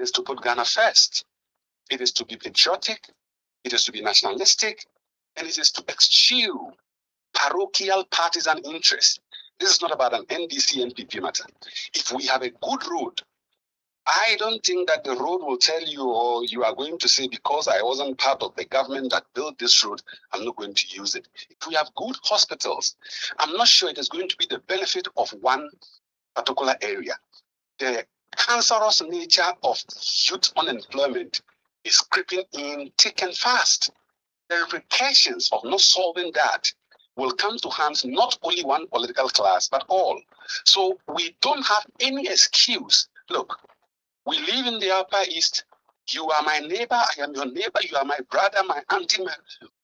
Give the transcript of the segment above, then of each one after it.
is to put Ghana first. It is to be patriotic. It is to be nationalistic. And it is to eschew parochial partisan interests. This is not about an NDC NPP matter. If we have a good road, I don't think that the road will tell you, or you are going to say, because I wasn't part of the government that built this road, I'm not going to use it. If we have good hospitals, I'm not sure it is going to be the benefit of one particular area. The cancerous nature of youth unemployment is creeping in thick and fast. The repercussions of not solving that will come to hands not only one political class, but all. So we don't have any excuse. Look, we live in the Upper East. You are my neighbor, I am your neighbor, you are my brother, my auntie.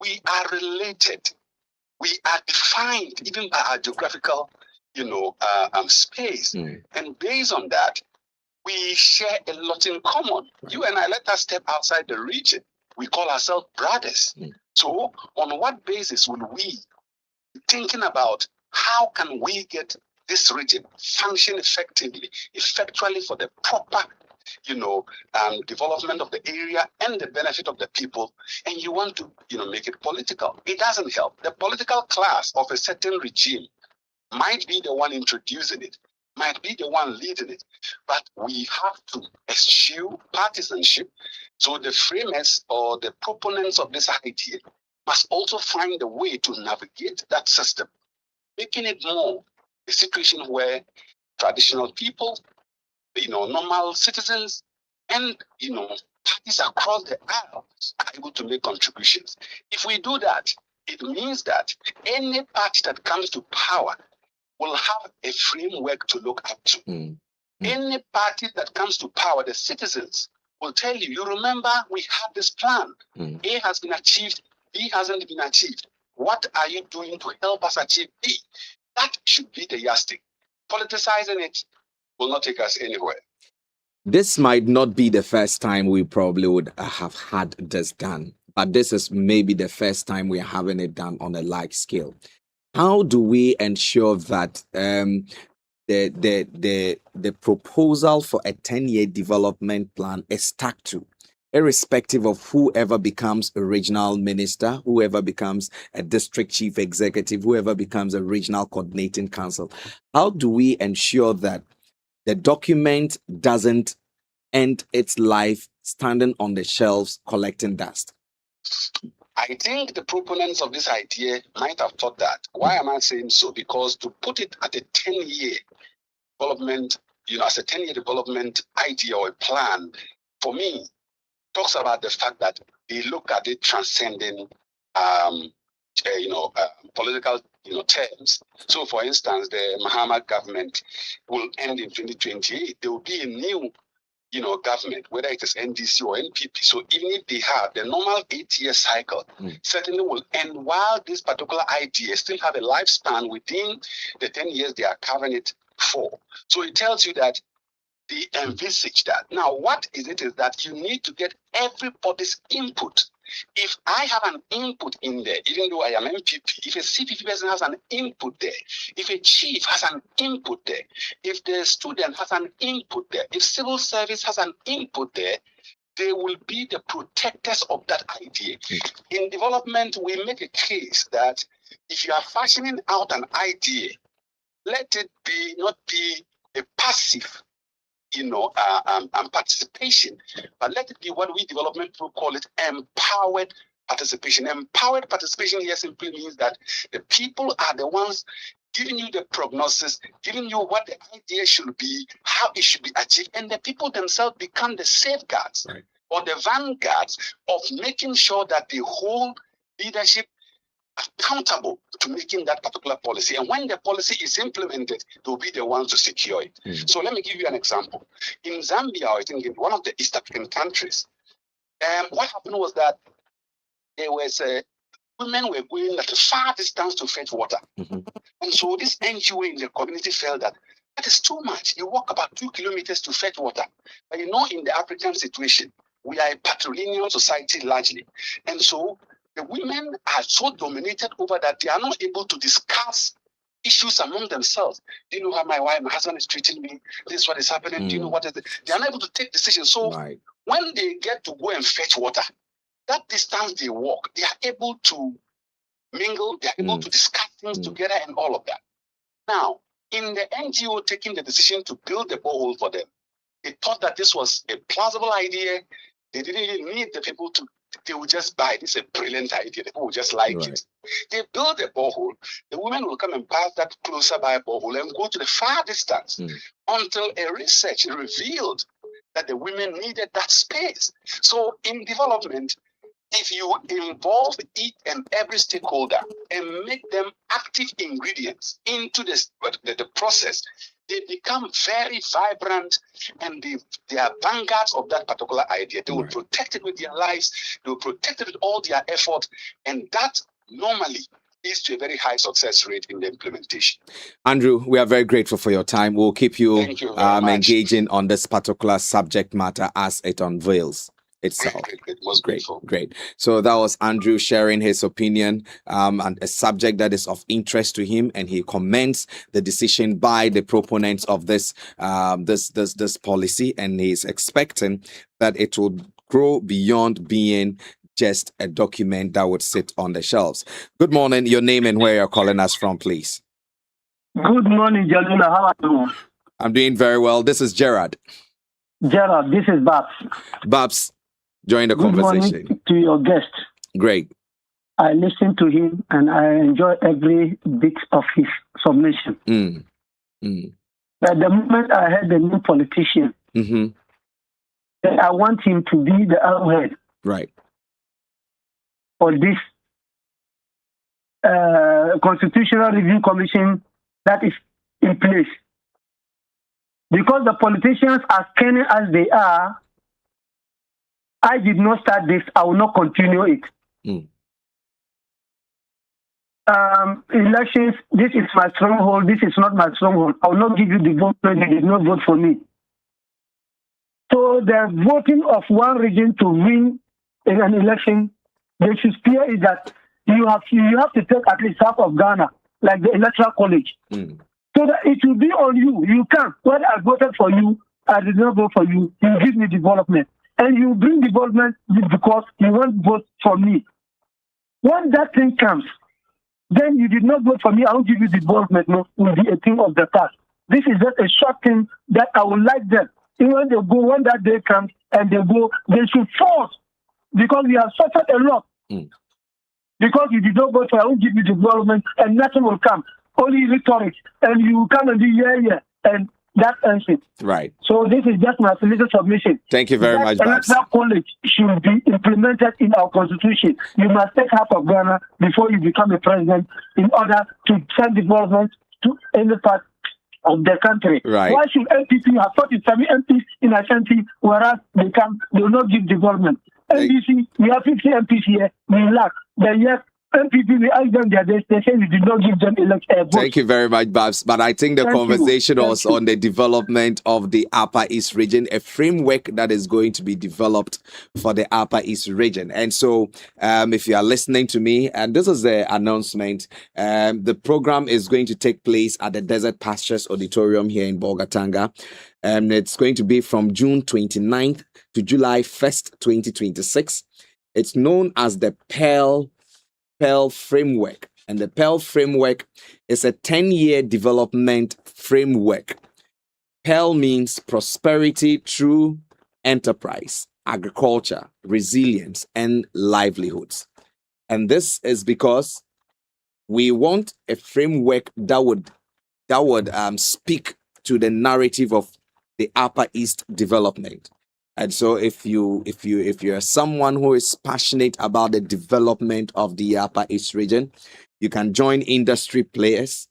We are related. We are defined even by our geographical, space. And based on that, we share a lot in common. You and I, let us step outside the region. We call ourselves brothers. So on what basis will we be thinking about how can we get this region function effectually for the proper development of the area and the benefit of the people, and you want to, make it political. It doesn't help. The political class of a certain regime might be the one introducing it, might be the one leading it, but we have to eschew partisanship. So the framers or the proponents of this idea must also find a way to navigate that system, making it more a situation where traditional people, normal citizens, and parties across the aisle are able to make contributions. If we do that, it means that any party that comes to power will have a framework to look up to. Any party that comes to power, the citizens will tell you, you remember we had this plan. A has been achieved, B hasn't been achieved. What are you doing to help us achieve B? That should be the yardstick. Politicizing it will not take us anywhere. This might not be the first time we probably would have had this done, but this is maybe the first time we are having it done on a large scale. How do we ensure that the proposal for a 10-year development plan is stuck to, irrespective of whoever becomes a regional minister, whoever becomes a district chief executive, whoever becomes a regional coordinating council? How do we ensure that the document doesn't end its life standing on the shelves collecting dust? I think the proponents of this idea might have thought that. Why am I saying so? Because to put it at a 10-year development, as a 10-year development idea or a plan, for me, talks about the fact that they look at it transcending, political, terms. So, for instance, the Mahama government will end in 2028. There will be a new government, whether it is NDC or NPP. So even if they have the normal 8-year cycle, certainly will end while this particular idea still have a lifespan within the 10 years they are covering it for. So it tells you that they envisage that. Now, what is that you need to get everybody's input. If I have an input in there, even though I am MPP, if a CPP person has an input there, if a chief has an input there, if the student has an input there, if civil service has an input there, they will be the protectors of that idea. In development, we make a case that if you are fashioning out an idea, let it be not be a passive participation, but let it be what we development people call it empowered participation. Empowered participation here simply means that the people are the ones giving you the prognosis, giving you what the idea should be, how it should be achieved, and the people themselves become the safeguards or the vanguards of making sure that they hold leadership accountable to making that particular policy. And when the policy is implemented, they'll be the ones to secure it. So let me give you an example. In Zambia, I think in one of the East African countries, what happened was that there was women were going at a far distance to fetch water. And so this NGO in the community felt that is too much. You walk about 2 kilometers to fetch water. But in the African situation, we are a patrilineal society largely. And so the women are so dominated over that they are not able to discuss issues among themselves. Do you know how my husband is treating me? This is what is happening. Do you know what is it? They are not able to take decisions. So when they get to go and fetch water, that distance they walk, they are able to mingle, they are able to discuss things together and all of that. Now, in the NGO taking the decision to build the borehole for them, they thought that this was a plausible idea. They didn't even need the people to, they would just buy it. It's a brilliant idea. The people would just like it. They build a borehole. The women will come and pass that closer by a borehole and go to the far distance until a research revealed that the women needed that space. So in development, if you involve each and every stakeholder and make them active ingredients into the process, they become very vibrant and they are vanguards of that particular idea. They will protect it with their lives, they will protect it with all their effort, and that normally leads to a very high success rate in the implementation. Andrew, we are very grateful for your time. We'll keep you, engaging on this particular subject matter as it unveils itself. Great. So that was Andrew sharing his opinion and a subject that is of interest to him, and he commends the decision by the proponents of this this policy, and he's expecting that it will grow beyond being just a document that would sit on the shelves. Good morning. Your name and where you're calling us from, please. Good morning, Jaluna. How are you? I'm doing very well. This is Gerard. Gerard, this is Babs. Babs, join the conversation. Good morning to your guest. Great. I listen to him and I enjoy every bit of his submission. But the moment I heard the new politician, I want him to be the arrowhead. Right. For this Constitutional Review Commission that is in place. Because the politicians, as cunning as they are, I did not start this, I will not continue it. Elections, this is my stronghold, this is not my stronghold. I will not give you the vote when you did not vote for me. So the voting of one region to win in an election, the fear is that you have to take at least half of Ghana, like the Electoral College. So that it will be on you. You can. When I voted for you, I did not vote for you. You give me development. And you bring development because you want to vote for me. When that thing comes, then you did not vote for me, I will give you development. No, it will be a thing of the past. This is just a short thing that I would like them. Even when they go, when that day comes and they go, they should force. Because we have suffered a lot. Because you did not vote for, I will give you development and nothing will come. Only rhetoric. And you come and be and that ends it. Right. So this is just my political submission. Thank you very much, Babs. Electoral college should be implemented in our constitution. You must take half of Ghana before you become a president in order to send development to any part of the country. Right. Why should NPP have 47 MPs in Ashanti, whereas they will not give development? NDC, we have 50 MPs here, we lack. Then yes, NPP, we ask them they say we did not give them votes. Thank you very much, Babs. But I think the conversation was on the development of the Upper East region, a framework that is going to be developed for the Upper East region. And so if you are listening to me, and this is the announcement, the program is going to take place at the Desert Pastures Auditorium here in Bolgatanga. And it's going to be from June 29th to July 1st, 2026. It's known as the Pearl Framework. And the Pearl Framework is a 10-year development framework. Pearl means prosperity through enterprise, agriculture, resilience, and livelihoods. And this is because we want a framework that would speak to the narrative of the Upper East development. And so if you're someone who is passionate about the development of the Upper East region, you can join industry players,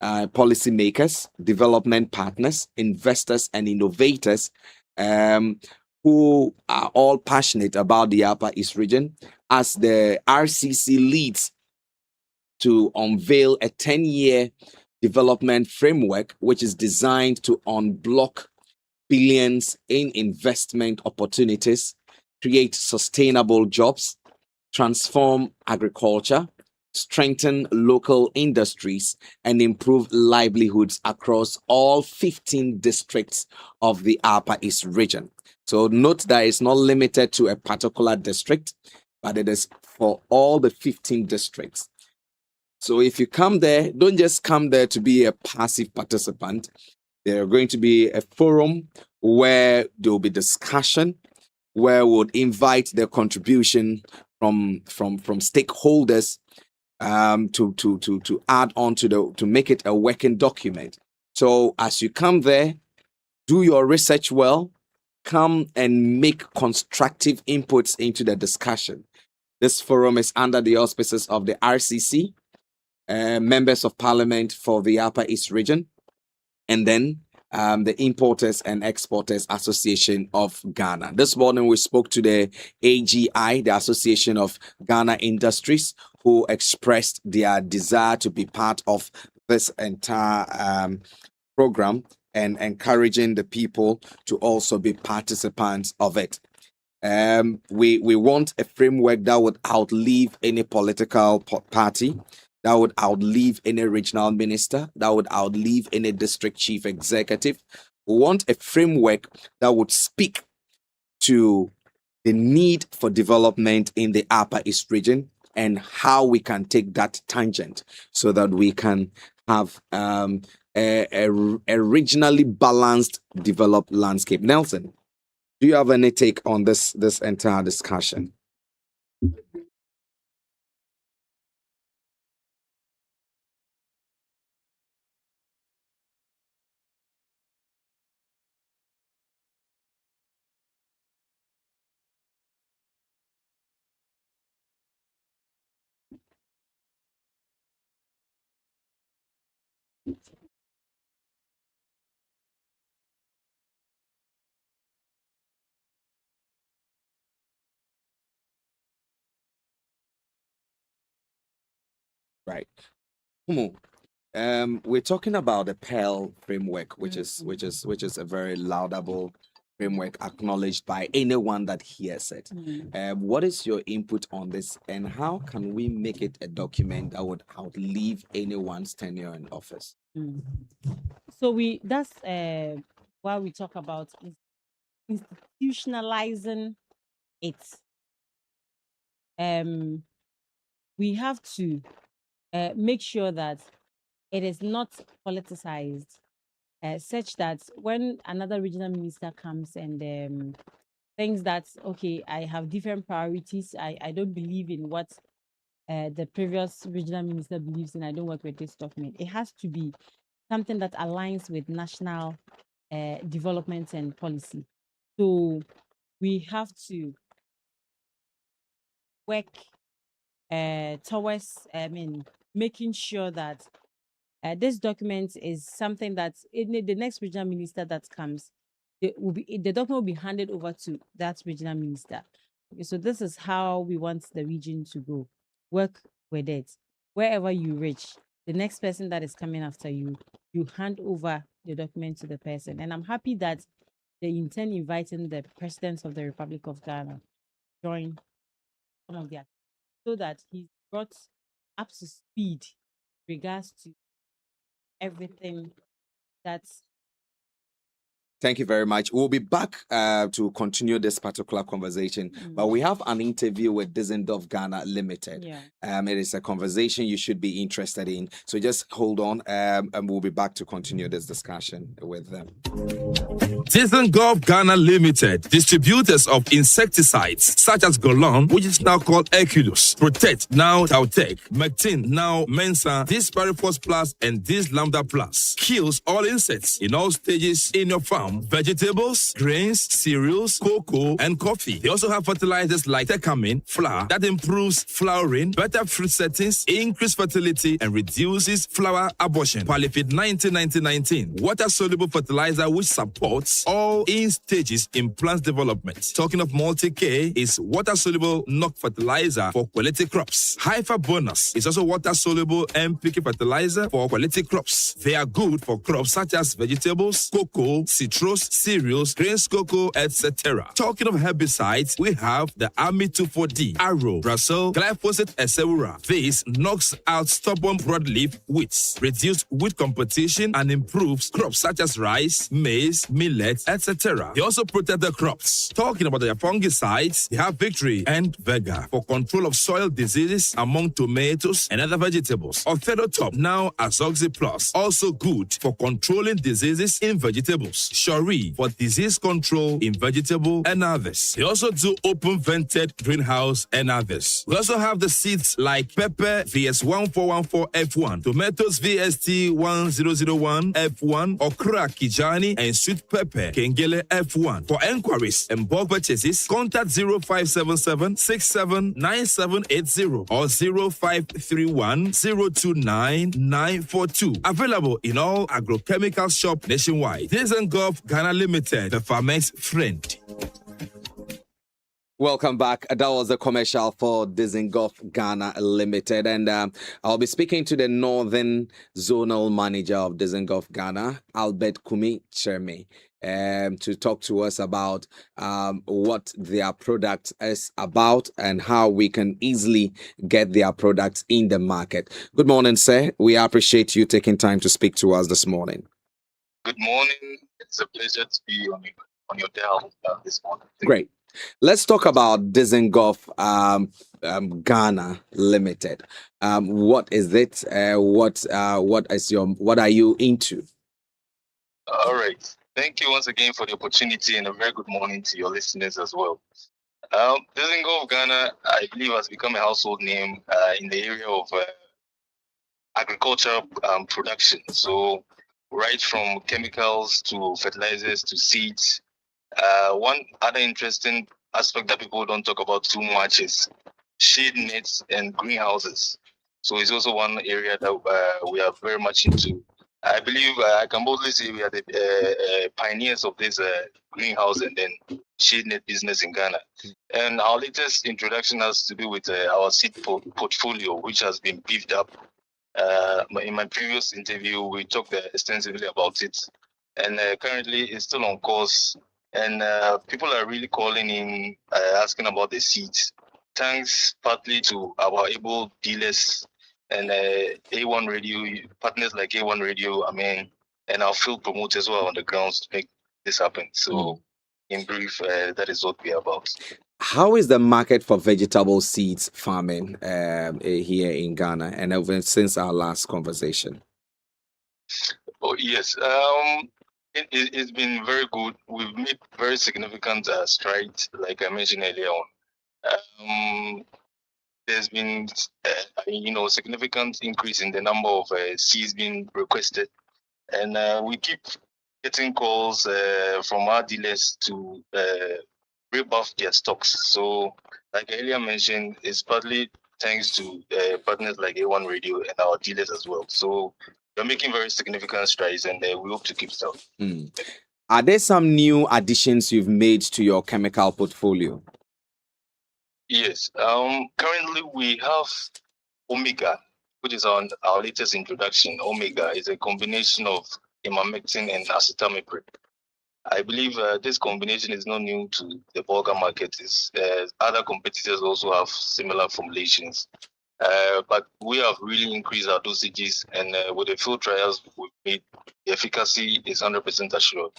policymakers, development partners, investors, and innovators who are all passionate about the Upper East region as the RCC leads to unveil a 10-year development framework which is designed to unblock billions in investment opportunities, create sustainable jobs, transform agriculture, strengthen local industries, and improve livelihoods across all 15 districts of the Upper East region. So note that it's not limited to a particular district, but it is for all the 15 districts. So if you come there, don't just come there to be a passive participant. There are going to be a forum where there will be discussion, where we would invite the contribution from stakeholders to add on to make it a working document. So as you come there, do your research well, come and make constructive inputs into the discussion. This forum is under the auspices of the RCC, members of parliament for the Upper East region, and then the Importers and Exporters Association of Ghana. This morning we spoke to the AGI, the Association of Ghana Industries, who expressed their desire to be part of this entire program and encouraging the people to also be participants of it. We want a framework that would outlive any political party, that would outlive any regional minister, that would outlive any district chief executive. We want a framework that would speak to the need for development in the Upper East region and how we can take that tangent so that we can have a regionally balanced, developed landscape. Nelson, do you have any take on this entire discussion? Right. We're talking about the Pearl framework, which is a very laudable framework acknowledged by anyone that hears it. What is your input on this, and how can we make it a document that would outlive anyone's tenure in office? So that's what we talk about is institutionalizing it. We have to make sure that it is not politicized, such that when another regional minister comes and thinks that, okay, I have different priorities, I don't believe in what the previous regional minister believes in, I don't work with this document. It has to be something that aligns with national development and policy. So we have to work towards, making sure that this document is something that the next regional minister that comes, the document will be handed over to that regional minister. Okay, so this is how we want the region to go. Work with it. Wherever you reach, the next person that is coming after you, you hand over the document to the person. And I'm happy that they intend inviting the President of the Republic of Ghana to join some of their, so that he's brought up to speed regards to everything that's. Thank you very much. We'll be back to continue this particular conversation, but we have an interview with Dizendorf Ghana Limited. It is a conversation you should be interested in. So just hold on, and we'll be back to continue this discussion with them. Dizendorf Ghana Limited, distributors of insecticides such as Golon, which is now called Hercules, Protect, now Tautec, Mectin, now Mensa, this Pariphos Plus, and this Lambda Plus kills all insects in all stages in your farm. Vegetables, grains, cereals, cocoa, and coffee. They also have fertilizers like Tecamin, flour, that improves flowering, better fruit settings, increased fertility, and reduces flower abortion. Polyfit 19, water-soluble fertilizer which supports all in stages in plant development. Talking of multi-K is water-soluble NOC fertilizer for quality crops. Hypha Bonus is also water-soluble NPK fertilizer for quality crops. They are good for crops such as vegetables, cocoa, citrus, dextrose, cereals, grains, cocoa, etc. Talking of herbicides, we have the Army 24D, Arrow, Brazil, Glyphosate, etc. This knocks out stubborn broadleaf weeds, reduces weed competition, and improves crops such as rice, maize, millet, etc. They also protect the crops. Talking about their fungicides, they have Victory and Vega for control of soil diseases among tomatoes and other vegetables. Orthodotop, now Azoxy Plus, also good for controlling diseases in vegetables. Shori for disease control in vegetable and others. They also do open vented greenhouse and others. We also have the seeds like pepper VS1414F1, tomatoes VST1001 F1, okra Kijani, and sweet pepper Kengele F1. For enquiries and bulk purchases, contact 0577 679780 or 0531 029 942. Available in all agrochemical shops nationwide. Dizengoff Ghana Limited, the farmer's friend. Welcome back. That was a commercial for Dizengoff Ghana Limited. And I'll be speaking to the Northern Zonal Manager of Dizengoff Ghana, Albert Kumi Cherme, to talk to us about what their product is about and how we can easily get their products in the market. Good morning, sir. We appreciate you taking time to speak to us this morning. Good morning. It's a pleasure to be on your dial this morning. Great. Let's talk about Dizengoff Ghana Limited. What is it? What are you into? All right. Thank you once again for the opportunity, and a very good morning to your listeners as well. Dizengoff Ghana, I believe, has become a household name in the area of agricultural production. So, right from chemicals to fertilizers to seeds. One other interesting aspect that people don't talk about too much is shade nets and greenhouses. So it's also one area that we are very much into. I believe I can boldly say we are the pioneers of this greenhouse and then shade net business in Ghana. And our latest introduction has to do with our seed portfolio, which has been beefed up. In my previous interview, we talked extensively about it. And currently it's still on course. And people are really calling in, asking about the seeds. Thanks partly to our able dealers and A1 Radio, partners like A1 Radio, and our field promoters who are on the grounds to make this happen. So, in brief, that is what we are about. How is the market for vegetable seeds farming here in Ghana and ever since our last conversation? Oh, yes. It's been very good. We've made very significant strides, like I mentioned earlier on. There's been, significant increase in the number of seeds being requested, and we keep getting calls from our dealers to rebuff their stocks. So, like I earlier mentioned, it's partly thanks to partners like A1 Radio and our dealers as well. So, we're making very significant strides, and we hope to keep so. Are there some new additions you've made to your chemical portfolio? Yes. Currently, we have Omega, which is our latest introduction. Omega is a combination of imamectin and acetamiprid. I believe this combination is not new to the bulk market. Other competitors also have similar formulations. But we have really increased our dosages, and with the field trials we've made, the efficacy is 100% assured.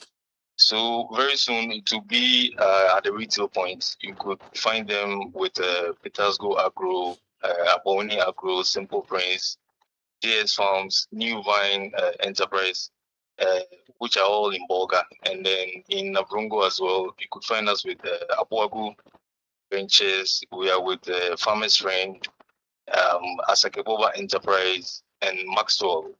So very soon it will be at the retail point. You could find them with Petersgo Agro, Aboni Agro, Simple Prince, JS Farms, New Vine Enterprise, which are all in Bolga. And then in Nabrongo as well, you could find us with Abuagu Ventures. We are with Farmer's Friend, Asakeboba Enterprise, and Maxwell.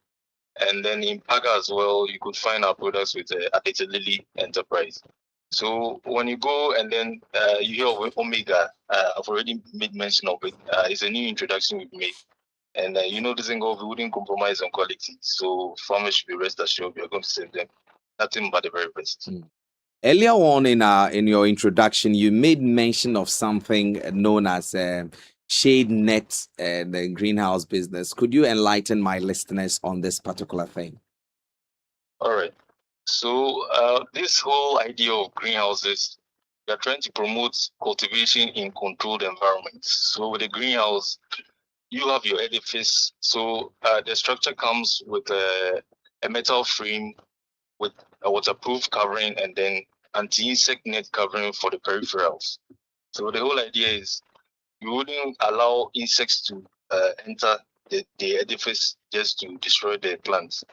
And then in Paga as well, you could find our products with Adete Lily Enterprise. So when you go and then you hear of Omega, I've already made mention of it. It's a new introduction we've made. And Dizengoff, we wouldn't compromise on quality. So farmers should be rest assured we are going to send them nothing but the very best. Earlier on in your introduction, you made mention of something known as shade net and the greenhouse business. Could you enlighten my listeners on this particular thing? All right. So this whole idea of greenhouses, we are trying to promote cultivation in controlled environments. So with a greenhouse, you have your edifice. So the structure comes with a metal frame with a waterproof covering and then anti-insect net covering for the peripherals. So the whole idea is you wouldn't allow insects to enter the edifice just to destroy the plants,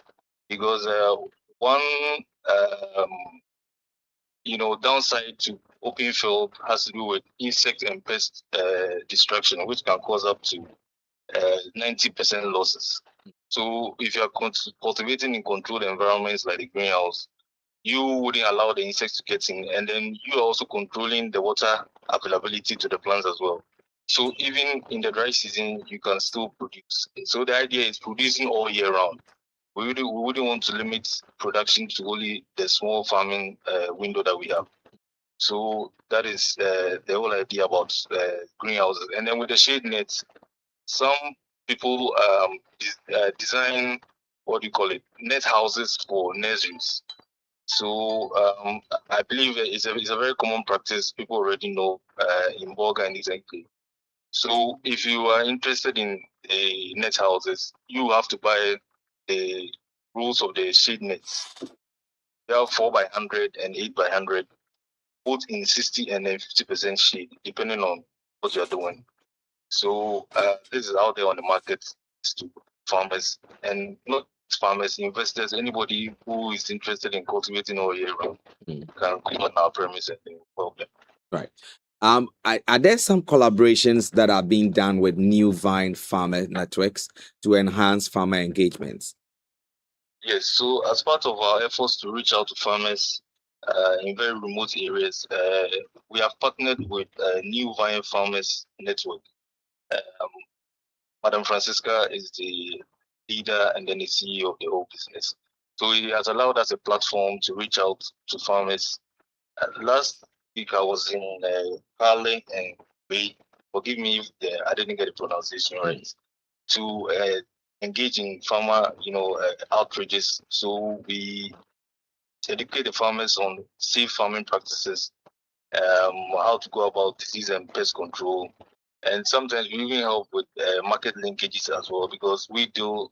because one um, downside to open field has to do with insect and pest destruction, which can cause up to 90% losses. So if you are cultivating in controlled environments like the greenhouse, you wouldn't allow the insects to get in, and then you are also controlling the water availability to the plants as well. So even in the dry season, you can still produce. So the idea is producing all year round. We wouldn't want to limit production to only the small farming window that we have. So that is the whole idea about greenhouses. And then with the shade nets, some people design, what do you call it, net houses for nurseries. So I believe it's a very common practice. People already know in Bolga and exactly. So if you are interested in the net houses, you have to buy the rules of the shade nets. They are 4x100 and 8x100, both in 60 and then 50% shade, depending on what you're doing. So this is out there on the market to farmers, and not farmers, investors, anybody who is interested in cultivating all year round can come on our premise and help them. Right. Are there some collaborations that are being done with New Vine farmer networks to enhance farmer engagements? Yes. So as part of our efforts to reach out to farmers in very remote areas, we have partnered with New Vine Farmers Network. Madam Francisca is the leader and then the CEO of the whole business. So it has allowed us a platform to reach out to farmers. Last week I was in Harlem and Bay. Forgive me if I didn't get the pronunciation right. To engage in farmer, outreaches. So we educate the farmers on safe farming practices, how to go about disease and pest control, and sometimes we even help with market linkages as well, because we deal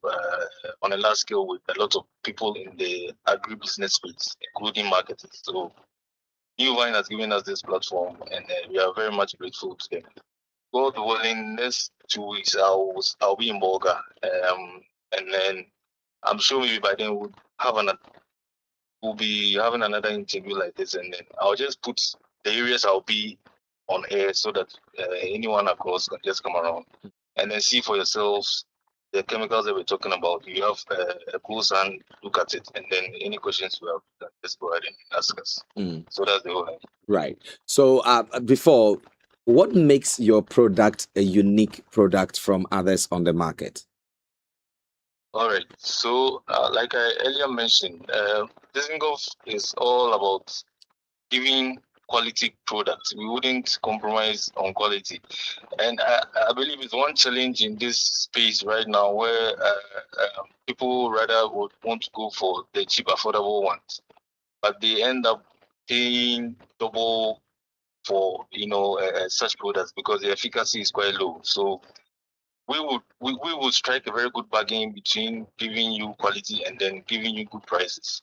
on a large scale with a lot of people in the agribusiness space, including marketing. So New Vine has given us this platform, and we are very much grateful to them. God willing, next 2 weeks I'll be in Bolga, and then I'm sure maybe by then we'll be having another interview like this, and then I'll just put the areas I'll be on air so that anyone across can just come around and then see for yourselves the chemicals that we're talking about. You have a close hand look at it, and then any questions you have, just go ahead and ask us. So that's the whole thing. Right. So before, what makes your product a unique product from others on the market? All right. So like I earlier mentioned, Dizengoff is all about giving quality products. We wouldn't compromise on quality. And I believe it's one challenge in this space right now where people rather would want to go for the cheap, affordable ones, but they end up paying double for such products because the efficacy is quite low. So we would strike a very good bargain between giving you quality and then giving you good prices.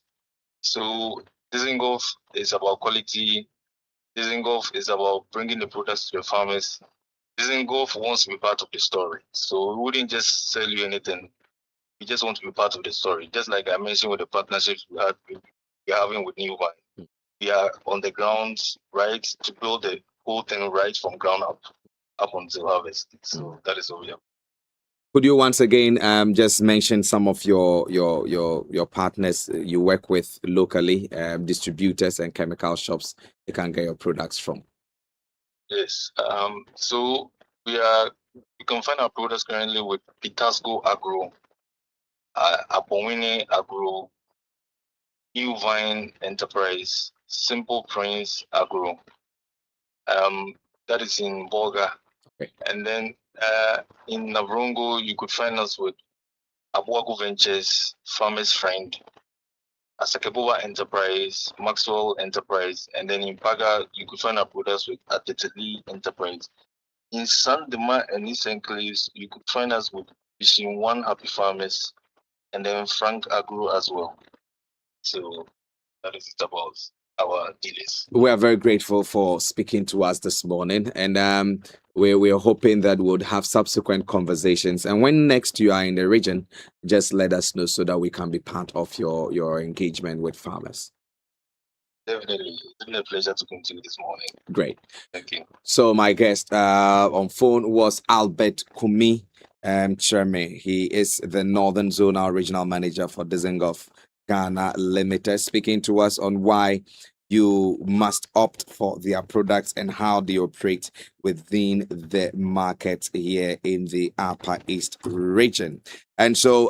So Dizengoff is about quality. Dizengoff is about bringing the products to the farmers. Dizengoff wants to be part of the story. So we wouldn't just sell you anything. We just want to be part of the story. Just like I mentioned with the partnerships we're having with New Vine. We are on the ground, right, to build the whole thing right from ground up until harvest. So that is what we have. Could you once again just mention some of your partners you work with locally, distributors and chemical shops you can get your products from? Yes. So you can find our products currently with Pitasco Agro, Apowini Agro, New Vine Enterprise, Simple Prince Agro. That is in Bolga. Okay. And then in Navrongo, you could find us with Abuago Ventures, Farmers Friend, Asekeboa Enterprise, Maxwell Enterprise, and then in Paga, you could find our products with Ateteli Enterprise. In Sandema and East Enclaves, you could find us with Vision One Happy Farmers, and then Frank Agro as well. So that is it about our dealers. We are very grateful for speaking to us this morning, and we're hoping that we'll have subsequent conversations. And when next you are in the region, just let us know so that we can be part of your engagement with farmers. Definitely. It's been a pleasure to continue this morning. Great. Thank you. So my guest on phone was Albert Kumi Cherme. He is the Northern Zonal Regional Manager for Dizengoff Ghana Limited, speaking to us on why you must opt for their products and how they operate within the market here in the Upper East region. And so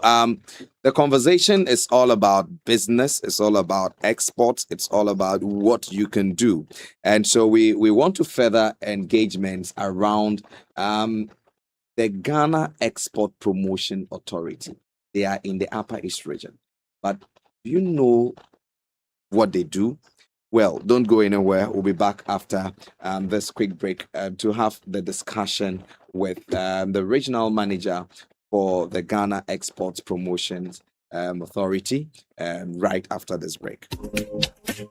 the conversation is all about business, it's all about exports, it's all about what you can do. And so we want to further engagements around the Ghana Export Promotion Authority. They are in the Upper East region. But do you know what they do? Well, don't go anywhere. We'll be back after this quick break to have the discussion with the regional manager for the Ghana Exports Promotions Authority right after this break.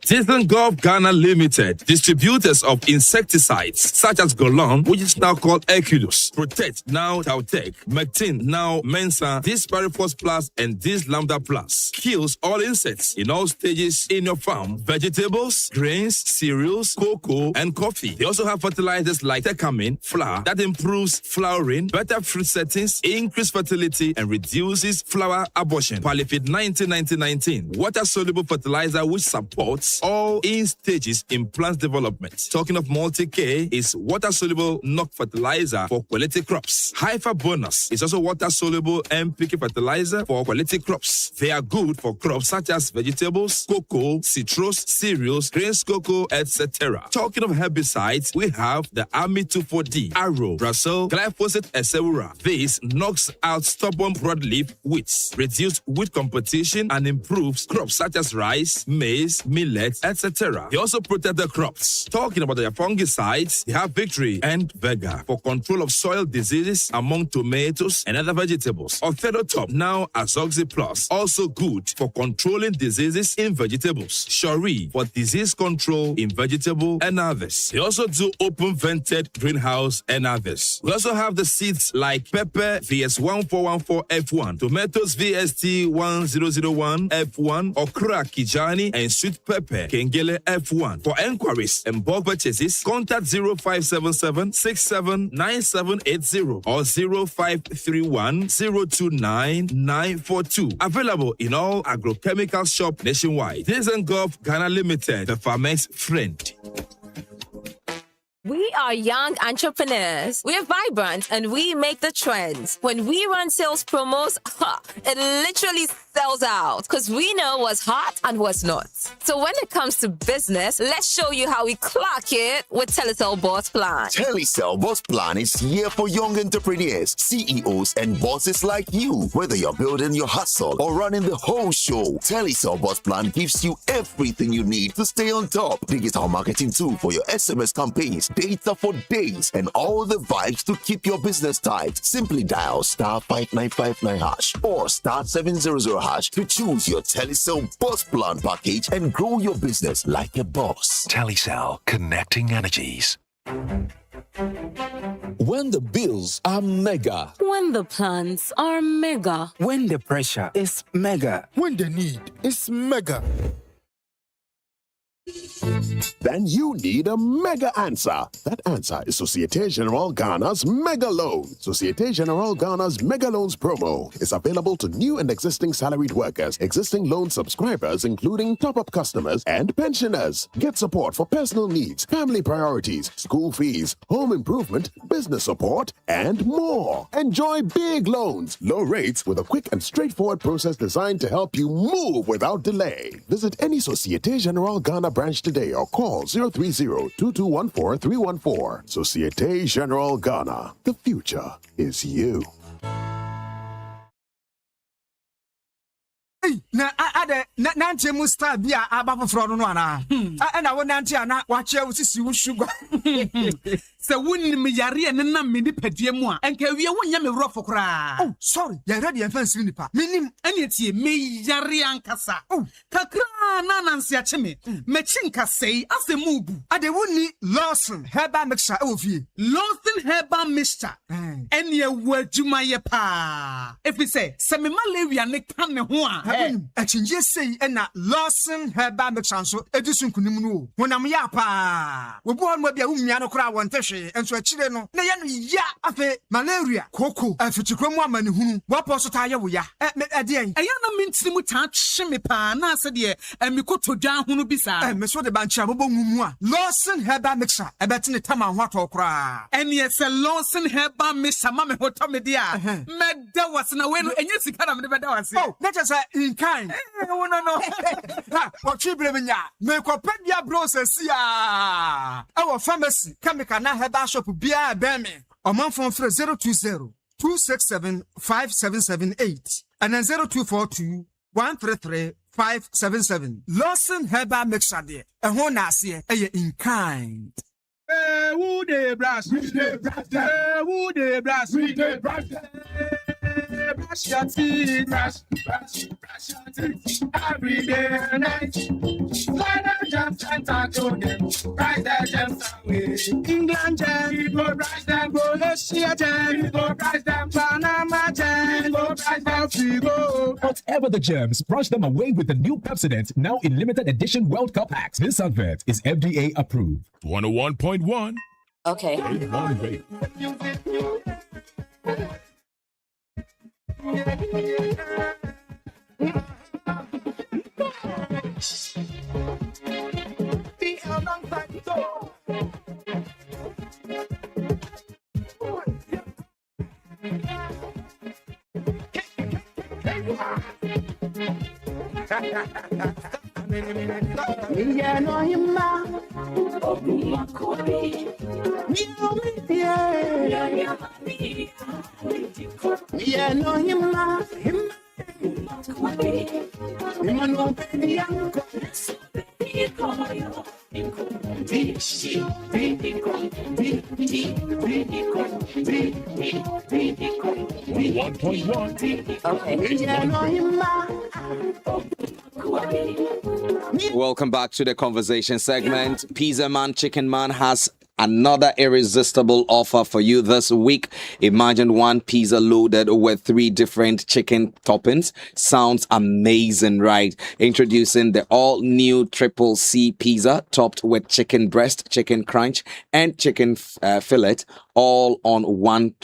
Dizengoff Ghana Limited, distributors of insecticides such as Golon, which is now called Hercules, Protect, now Tautec, Mectin, now Mensa, Dispariforce Plus, and Dis Lambda Plus, kills all insects in all stages in your farm, vegetables, grains, cereals, cocoa, and coffee. They also have fertilizers like Tecamin, flour, that improves flowering, better fruit settings, increased fertility, and reduces flower abortion. Polyfeed 1919, water-soluble fertilizer which supports all in stages in plant development. Talking of multi-K is water-soluble knock fertilizer for quality crops. Haifa Bonus is also water-soluble NPK fertilizer for quality crops. They are good for crops such as vegetables, cocoa, citrus, cereals, grains, cocoa, etc. Talking of herbicides, we have the Army 24D, Arrow, Brazil, Glyphosate, etc. This knocks out stubborn broadleaf weeds, reduces weed competition, and improves crops such as rice, maize, millets, etc. They also protect the crops. Talking about their fungicides, they have Victory and Vega for control of soil diseases among tomatoes and other vegetables. Orthodotop, now Azoxy Plus, also good for controlling diseases in vegetables. Shori for disease control in vegetable and others. They also do open vented greenhouse and others. We also have the seeds like pepper VS1414F1, tomatoes VST1001 F1, okra Kijani, and sweet pepper Kengele F1. For enquiries and bulk purchases, contact 0577 679780 or 0531 029 942. Available in all agrochemical shops nationwide. Dizengoff Ghana Limited, the farmer's friend. We are young entrepreneurs. We're vibrant and we make the trends. When we run sales promos, it literally sells out because we know what's hot and what's not. So when it comes to business, let's show you how we clock it with Telecel Boss Plan. Telecel Boss Plan is here for young entrepreneurs, CEOs, and bosses like you. Whether you're building your hustle or running the whole show, Telecel Boss Plan gives you everything you need to stay on top. Digital marketing tool for your SMS campaigns, data for days, and all the vibes to keep your business tight. Simply dial *5959# or *700# to choose your Telecel Boss Plan package and grow your business like a boss. Telecel, connecting energies. When the bills are mega. When the plans are mega. When the pressure is mega. When the need is mega. Then you need a mega answer. That answer is Societe Generale Ghana's Mega Loan. Societe Generale Ghana's Mega Loans promo is available to new and existing salaried workers, existing loan subscribers, including top-up customers and pensioners. Get support for personal needs, family priorities, school fees, home improvement, business support, and more. Enjoy big loans, low rates with a quick and straightforward process designed to help you move without delay. Visit any Societe Generale Ghana branch today or call 030-2214-314. Societe Generale Ghana. The future is you. Na Nanti musta bia aba foforo no ana. Na wo nanti ana wache usisi wo sugar. Se wonni me yare ne nam me nipadua mu a enka wie wonya me wuro fokora. Oh, sorry. Ya ready en fancy nipa. Minim ene tie me yare ankasa. Kakra na nansi ache me. Me chinka sei asemubu. Ade wonni Lawson herbal mixture e wo fie. Lawson herbal mixture. Ene wadwuma ye pa. If we say se me malaria ne kan ne ho a. Achinje sei na Lawson herbal mixture so edisun kunim no. Honam ya pa. Wo bo no bia wo mmia no kora wonte hwe enso akire no. Na ye no ya afi malaria koko afitikromu amane hunu. Wo poso ta ye wo ya. Ade en. Eya na mentiri mu ta hwe me pa na ase de emikoto dwan hunu bisa. Me so de bancha bobo ngumu a. Lawson herbal mixture ebetine tama ho atokora. Ene se Lawson herbal mixture ma me hoto me dia. Me da wase na we no enye sika na me de da wase. Oh, that is in kind. No. Ha, what you bring ya? Me ko pedia process ya. Our pharmacy chemical na herbal shop bia be me. Oman phone 020 267 5778 and then 0242 133 577. Lawson herbal mixture there. Ho na ase e in kind. Who dey brush? We dey brush. Who dey brush? We dey brush. Brush your teeth, brush your teeth every day and night. Fly the gems and tattoo them, rise the gems away. England gems, go brush them, go Asia gems, go brush them, Panama gems, go brush them, Figo. Whatever the gems, brush them away with the new Pepsodent, now in limited edition World Cup packs. This advert is FDA approved. 101.1. Okay. Welcome back to the conversation segment. Pizza Man, Chicken Man has another irresistible offer for you this week. Imagine one pizza loaded with 3 different chicken toppings. Sounds amazing, right? Introducing the all-new Triple C pizza topped with chicken breast, chicken crunch, and chicken fillet, all on one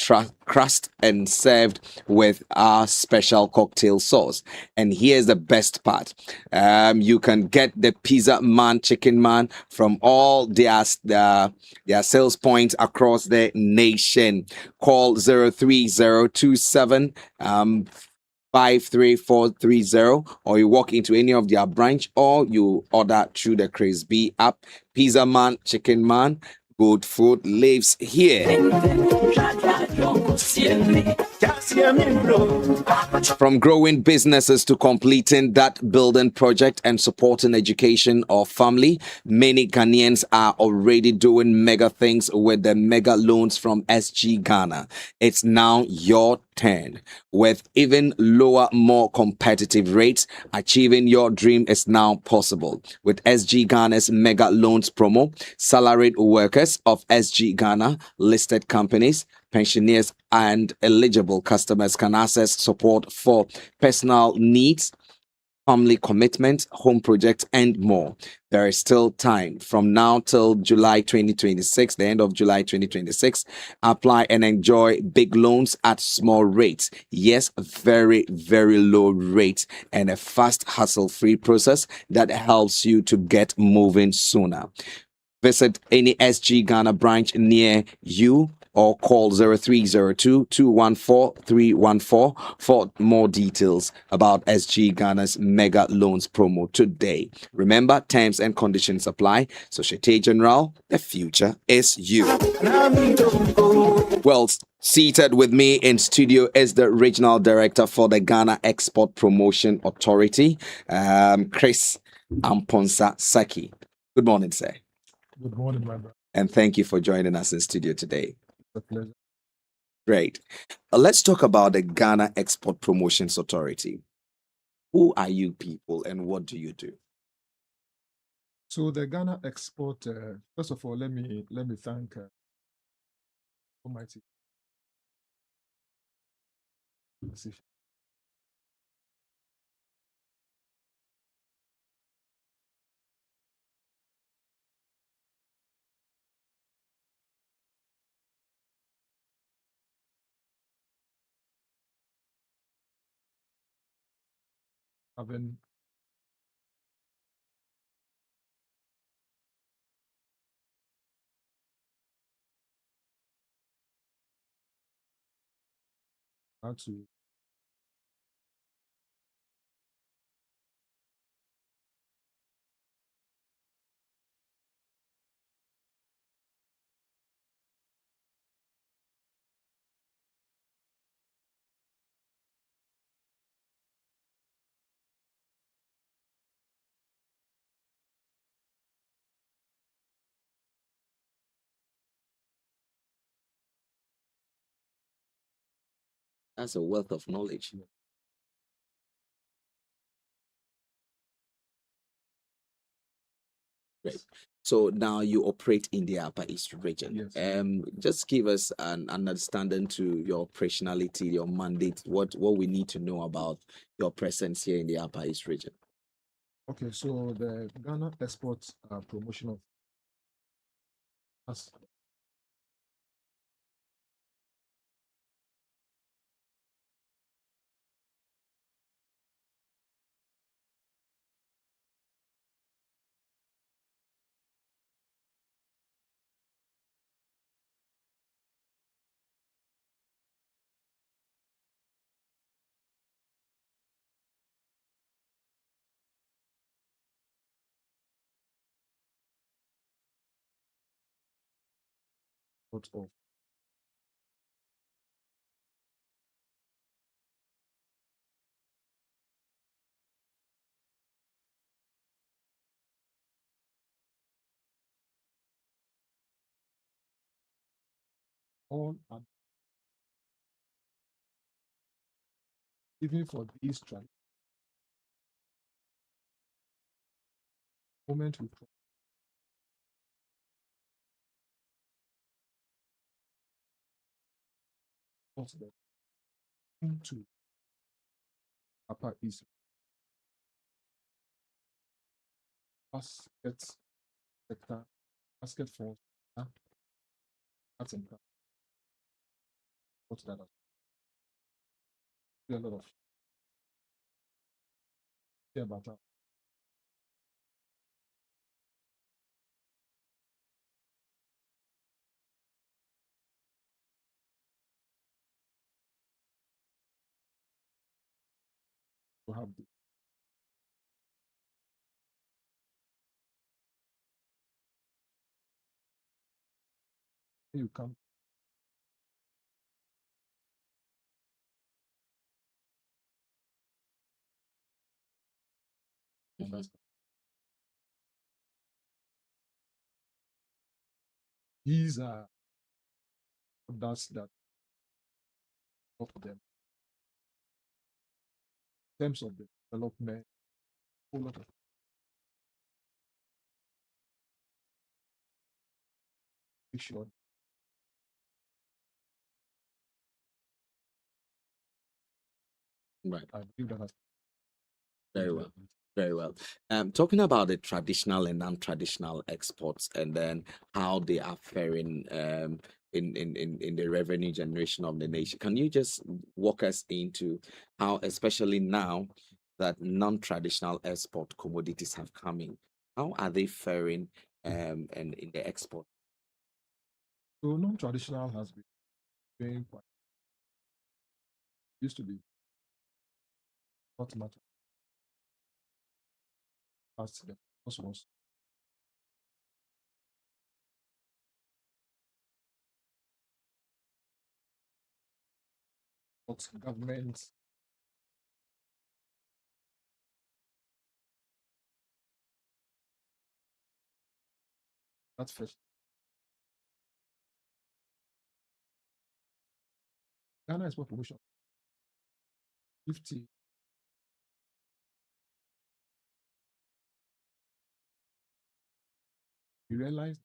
crust and served with our special cocktail sauce. And here's the best part. You can get the Pizza Man, Chicken Man from all their sales points across the nation. Call 03027 53430, or you walk into any of their branch, or you order through the Chris B app. Pizza Man, Chicken Man, good food lives here. From growing businesses to completing that building project and supporting education or family, many Ghanaians are already doing mega things with the mega loans from SG Ghana. It's now your turn. With even lower, more competitive rates, achieving your dream is now possible. With SG Ghana's mega loans promo, salaried workers of SG Ghana, listed companies, pensioners, and eligible customers can access support for personal needs, family commitment, home projects, and more. There is still time from now till July 2026, the end of July 2026. Apply and enjoy big loans at small rates. Yes, very, very low rates, and a fast, hassle-free process that helps you to get moving sooner. Visit any SG Ghana branch near you or call 0302-214-314 for more details about SG Ghana's mega loans promo today. Remember, terms and conditions apply. Societe Generale, the future is you. Well, Seated with me in studio is the regional director for the Ghana Export Promotion Authority, Chris Amponsa Saki. Good morning, sir. Good morning, my brother. And thank you for joining us in studio today. It's a pleasure. Great. Let's talk about the Ghana Export Promotions Authority. Who are you people and what do you do? So the Ghana Export, first of all, let me thank Almighty. Having how to That's a wealth of knowledge. Great. So now you operate in the Upper East region. Yes. Just give us an understanding to your operationality, your mandate, what we need to know about your presence here in the Upper East region. Okay, so the Ghana Export Promotion of us. Of all even for these moment we cross them into Upper East basket sector, basket force, that's in what's that? A lot of yeah, but to have the you come these are products that help them in terms of the development, whole lot of sure. Right. I believe that has Very well. Very well. Talking about the traditional and non-traditional exports and then how they are faring in the revenue generation of the nation. Can you just walk us into how, especially now that non-traditional export commodities have come in, how are they faring and in the export? so non-traditional has been doing quite used to be not much as the first was what government that's first. Ghana Export Promotion 50. We realized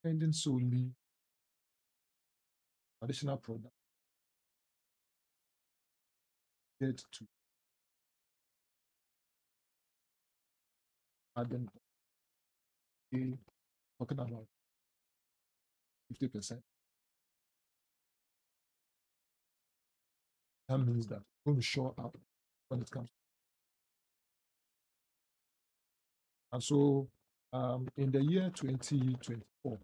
depending solely additional product get to adding talking about 50%. That means that we're going to show up when it comes. And so in the year 2024,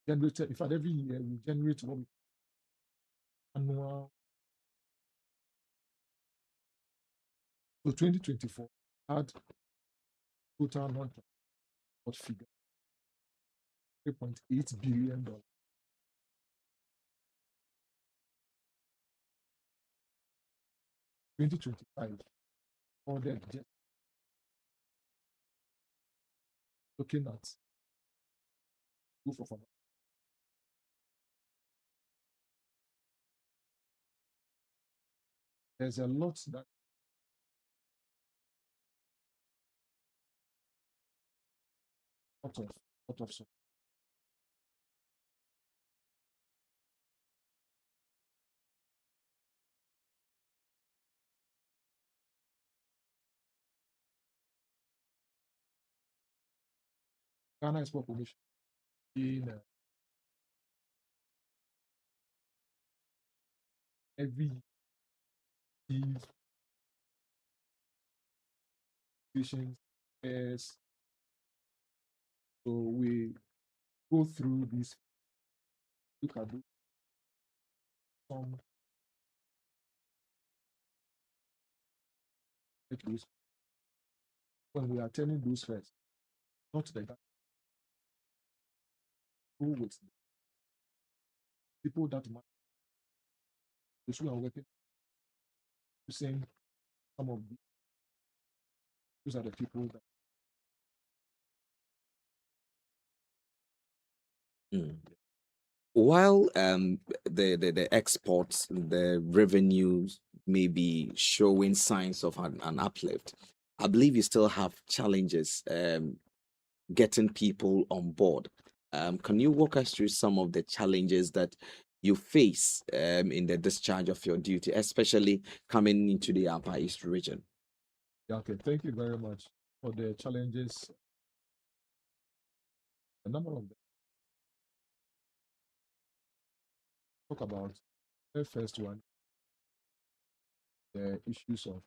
generated, in fact, every year we generate what we annual. So 2024 had total non-transport figure $3.8 billion. 2025 ordered just looking at proof of amount. There's a lot that out of support. Ghana Export Commission in every patients is so we go through this, look at some those when we are telling those first, not the guy who with people that matter, those who are working, saying some of those are the people that. While the exports, the revenues may be showing signs of an uplift, I believe you still have challenges getting people on board. Can you walk us through some of the challenges that you face in the discharge of your duty, especially coming into the Upper East region? Yeah, okay, thank you very much for the challenges. A number of them. Talk about the first one, the issues of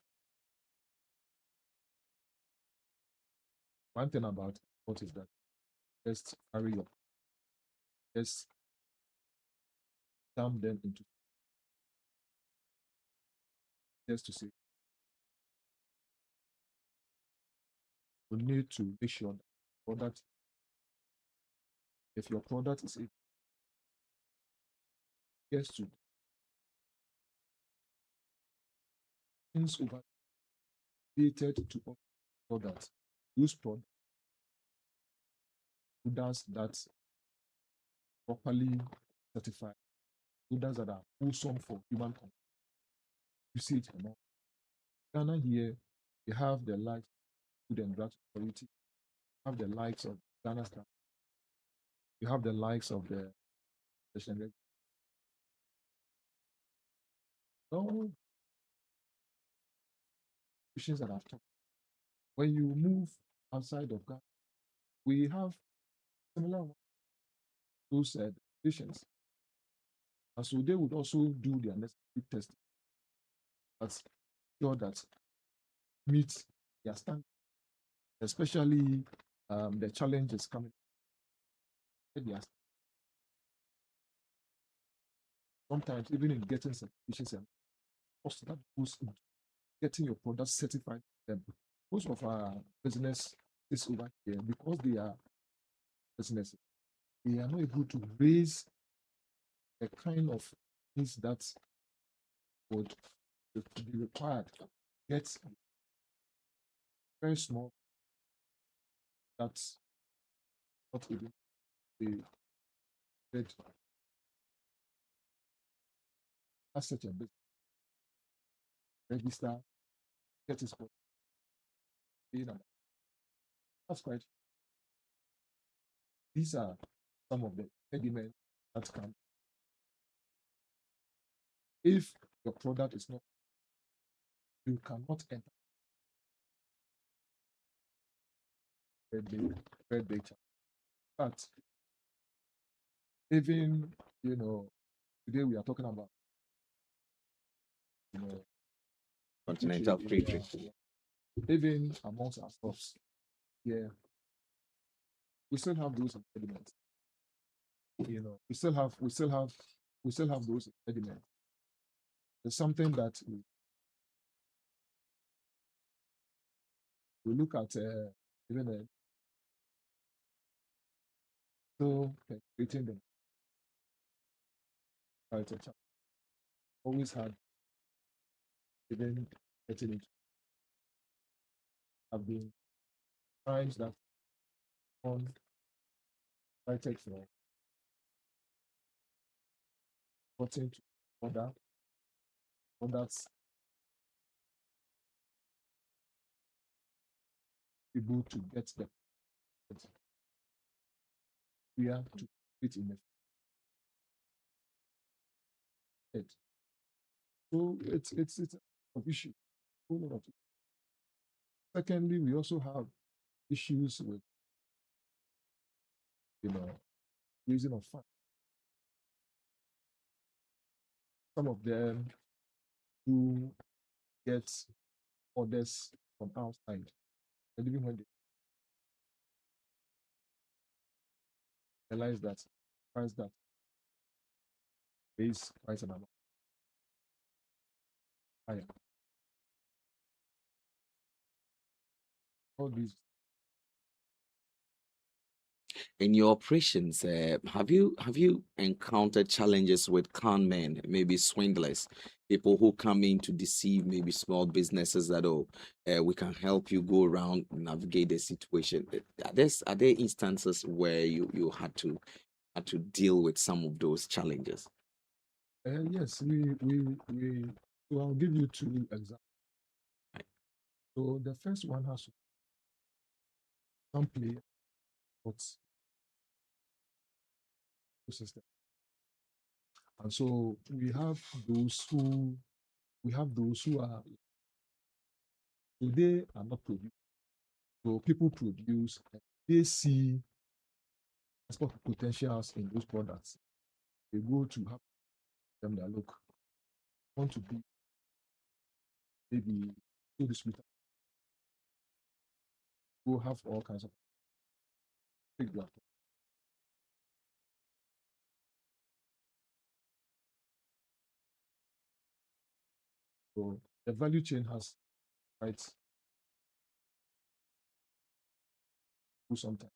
one thing about what is that just carry up, just dump them into just to say we need to make sure that product, if your product is gets to things over created to product, use product products that properly certified, products that are wholesome for human usage and all. Ghana here, we have the likes of Food and Drug Authority, have the likes of Ghana Star, you have the likes of the all issues that I've talked. When you move outside of Ghana, we have similar those patients. And so they would also do their necessary testing. That's sure that meets their standard, especially the challenges coming. Sometimes even in getting certifications and cost that goes into getting your product certified. Most of our business is over here because they are businesses. They are not able to raise the kind of things that would be required get very small, that's not even the bed as such a business register, get his body, that's quite. These are some of the impediments that come. If your product is not, you cannot enter very big challenge. But even today we are talking about Continental free trade. Even amongst ourselves, yeah, we still have those impediments. We still have those impediments. There's something that we look at even so penetrating them. Always had even getting into have been times that on cited for gotten to others able to get them. We are to fit in it. So it's an issue. Whole lot of it. Secondly, we also have issues with raising of funds. Some of them do get orders from outside, and even when they realize that price that raise quite an amount higher. All these. In your operations, have you encountered challenges with con men, maybe swindlers, people who come in to deceive maybe small businesses that we can help you go around navigate the situation? Are there instances where you had to deal with some of those challenges? Yes, we so I'll give you two examples. So the first one has to some play what's system. And so we have those who are so they are not produced. So people produce and they see export potentials in those products. They go to have them that look want to be maybe so distributor. Go have all kinds of big black. So the value chain has right sometimes.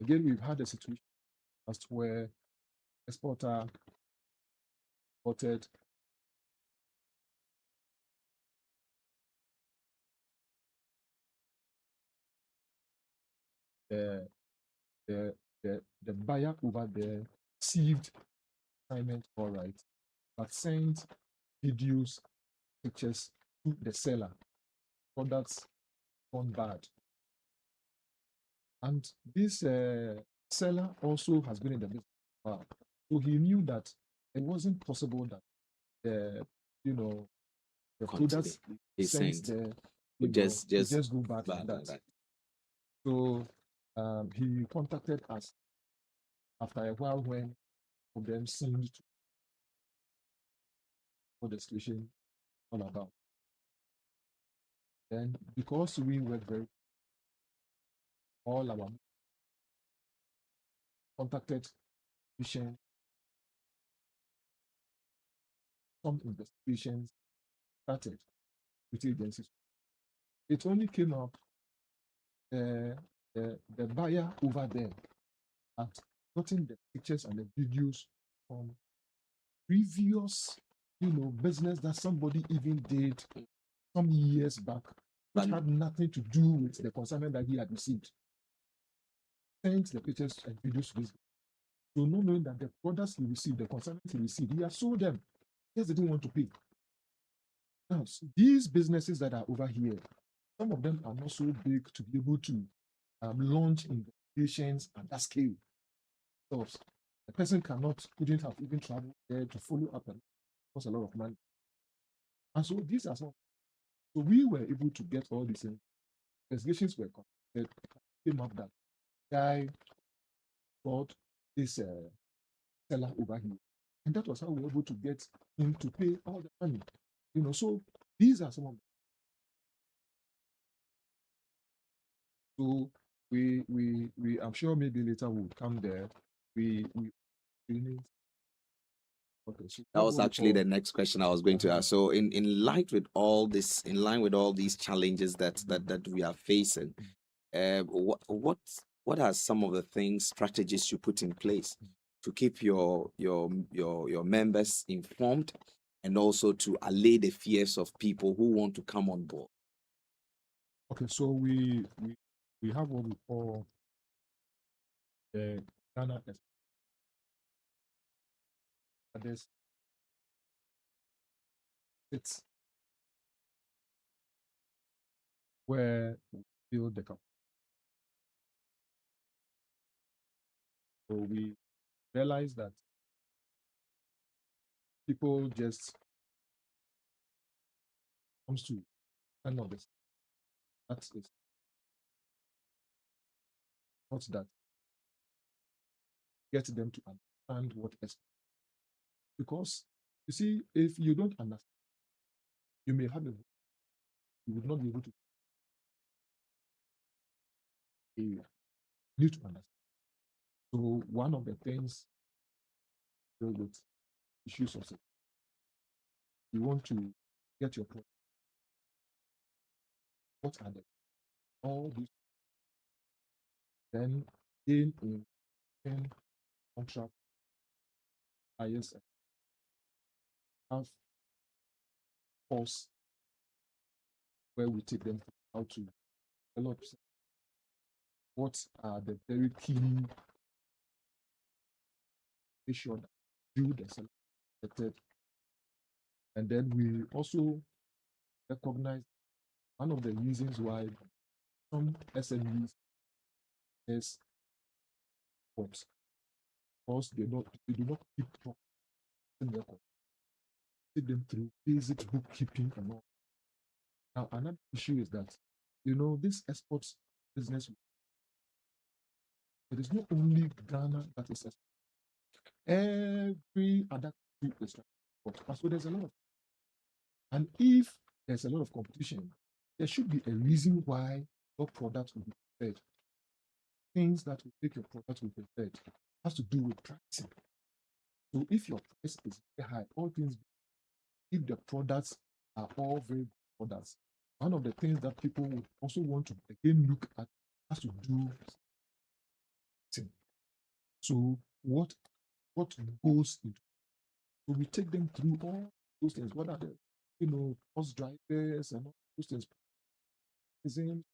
Again, we've had a situation as to where exporter exported the buyer over there received assignment all right, but sent videos, pictures to the seller. Products gone bad. And this seller also has been in the business. Wow. So he knew that it wasn't possible that the products he sent sent there would just go bad like that. So he contacted us after a while when of them seemed to know the situation all about. Then because we were very all our contacted patient, some investigations started with agencies. It only came up the buyer over there had gotten the pictures and the videos from previous, business that somebody even did some years back, which had nothing to do with the consignment that he had received. Sent the pictures and videos to this. So not knowing that the products he received, the consignment he received, he has sold them. Just didn't want to pay. Now, these businesses that are over here, some of them are not so big to be able to launch investigations at that scale. So the person couldn't have even traveled there to follow up and cost a lot of money. And so these are some. So we were able to get all these investigations were conducted, came up that guy got this seller over here. And that was how we were able to get him to pay all the money. So these are some of them. So we I'm sure maybe later we'll come there. We okay, so that was actually the next question I was going to ask. So in line with all these challenges that we are facing, what are some of the strategies you put in place to keep your members informed and also to allay the fears of people who want to come on board? Okay, so we have what we call the Ghana there's it's where we build the company. So we realize that people just comes to kind of this. That is not that get them to understand what is, because you see, if you don't understand, you may have you would not be able to. You need to understand. So one of the things with issues of safety, you want to get your product. What are all these? Then gain in contract IS have course where we take them how to develop what are the very key issue that you the selected. And then we also recognize one of the reasons why some SMEs is what because they do not keep in record. Take them through basic bookkeeping and all. Now another issue is that this export business, it is not only Ghana that is export. Every other country is export. So there's a lot of, and if there's a lot of competition, there should be a reason why your product will be preferred. Things that will make your product will be preferred has to do with pricing. So if your price is very high, all things, if the products are all very good products, one of the things that people would also want to again look at has to do with. So what goes into? So we take them through all those things. What are the bus drivers and all those things?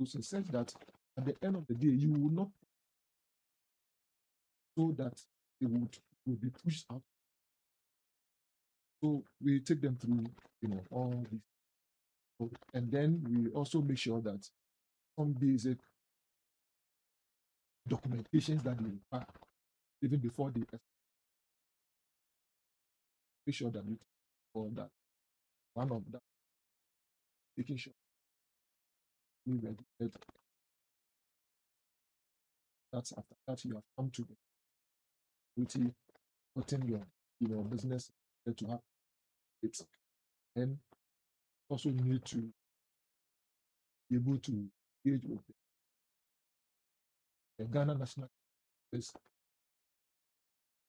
To say that at the end of the day, you will not, so that they will be pushed out. So we take them through, all these. So, and then we also make sure that some basic documentations that they require, even before they make sure that we all that. One of that, making sure we regulate. That's after that you have come to the duty, putting your business to have it, and also need to be able to engage with the Ghana National Police.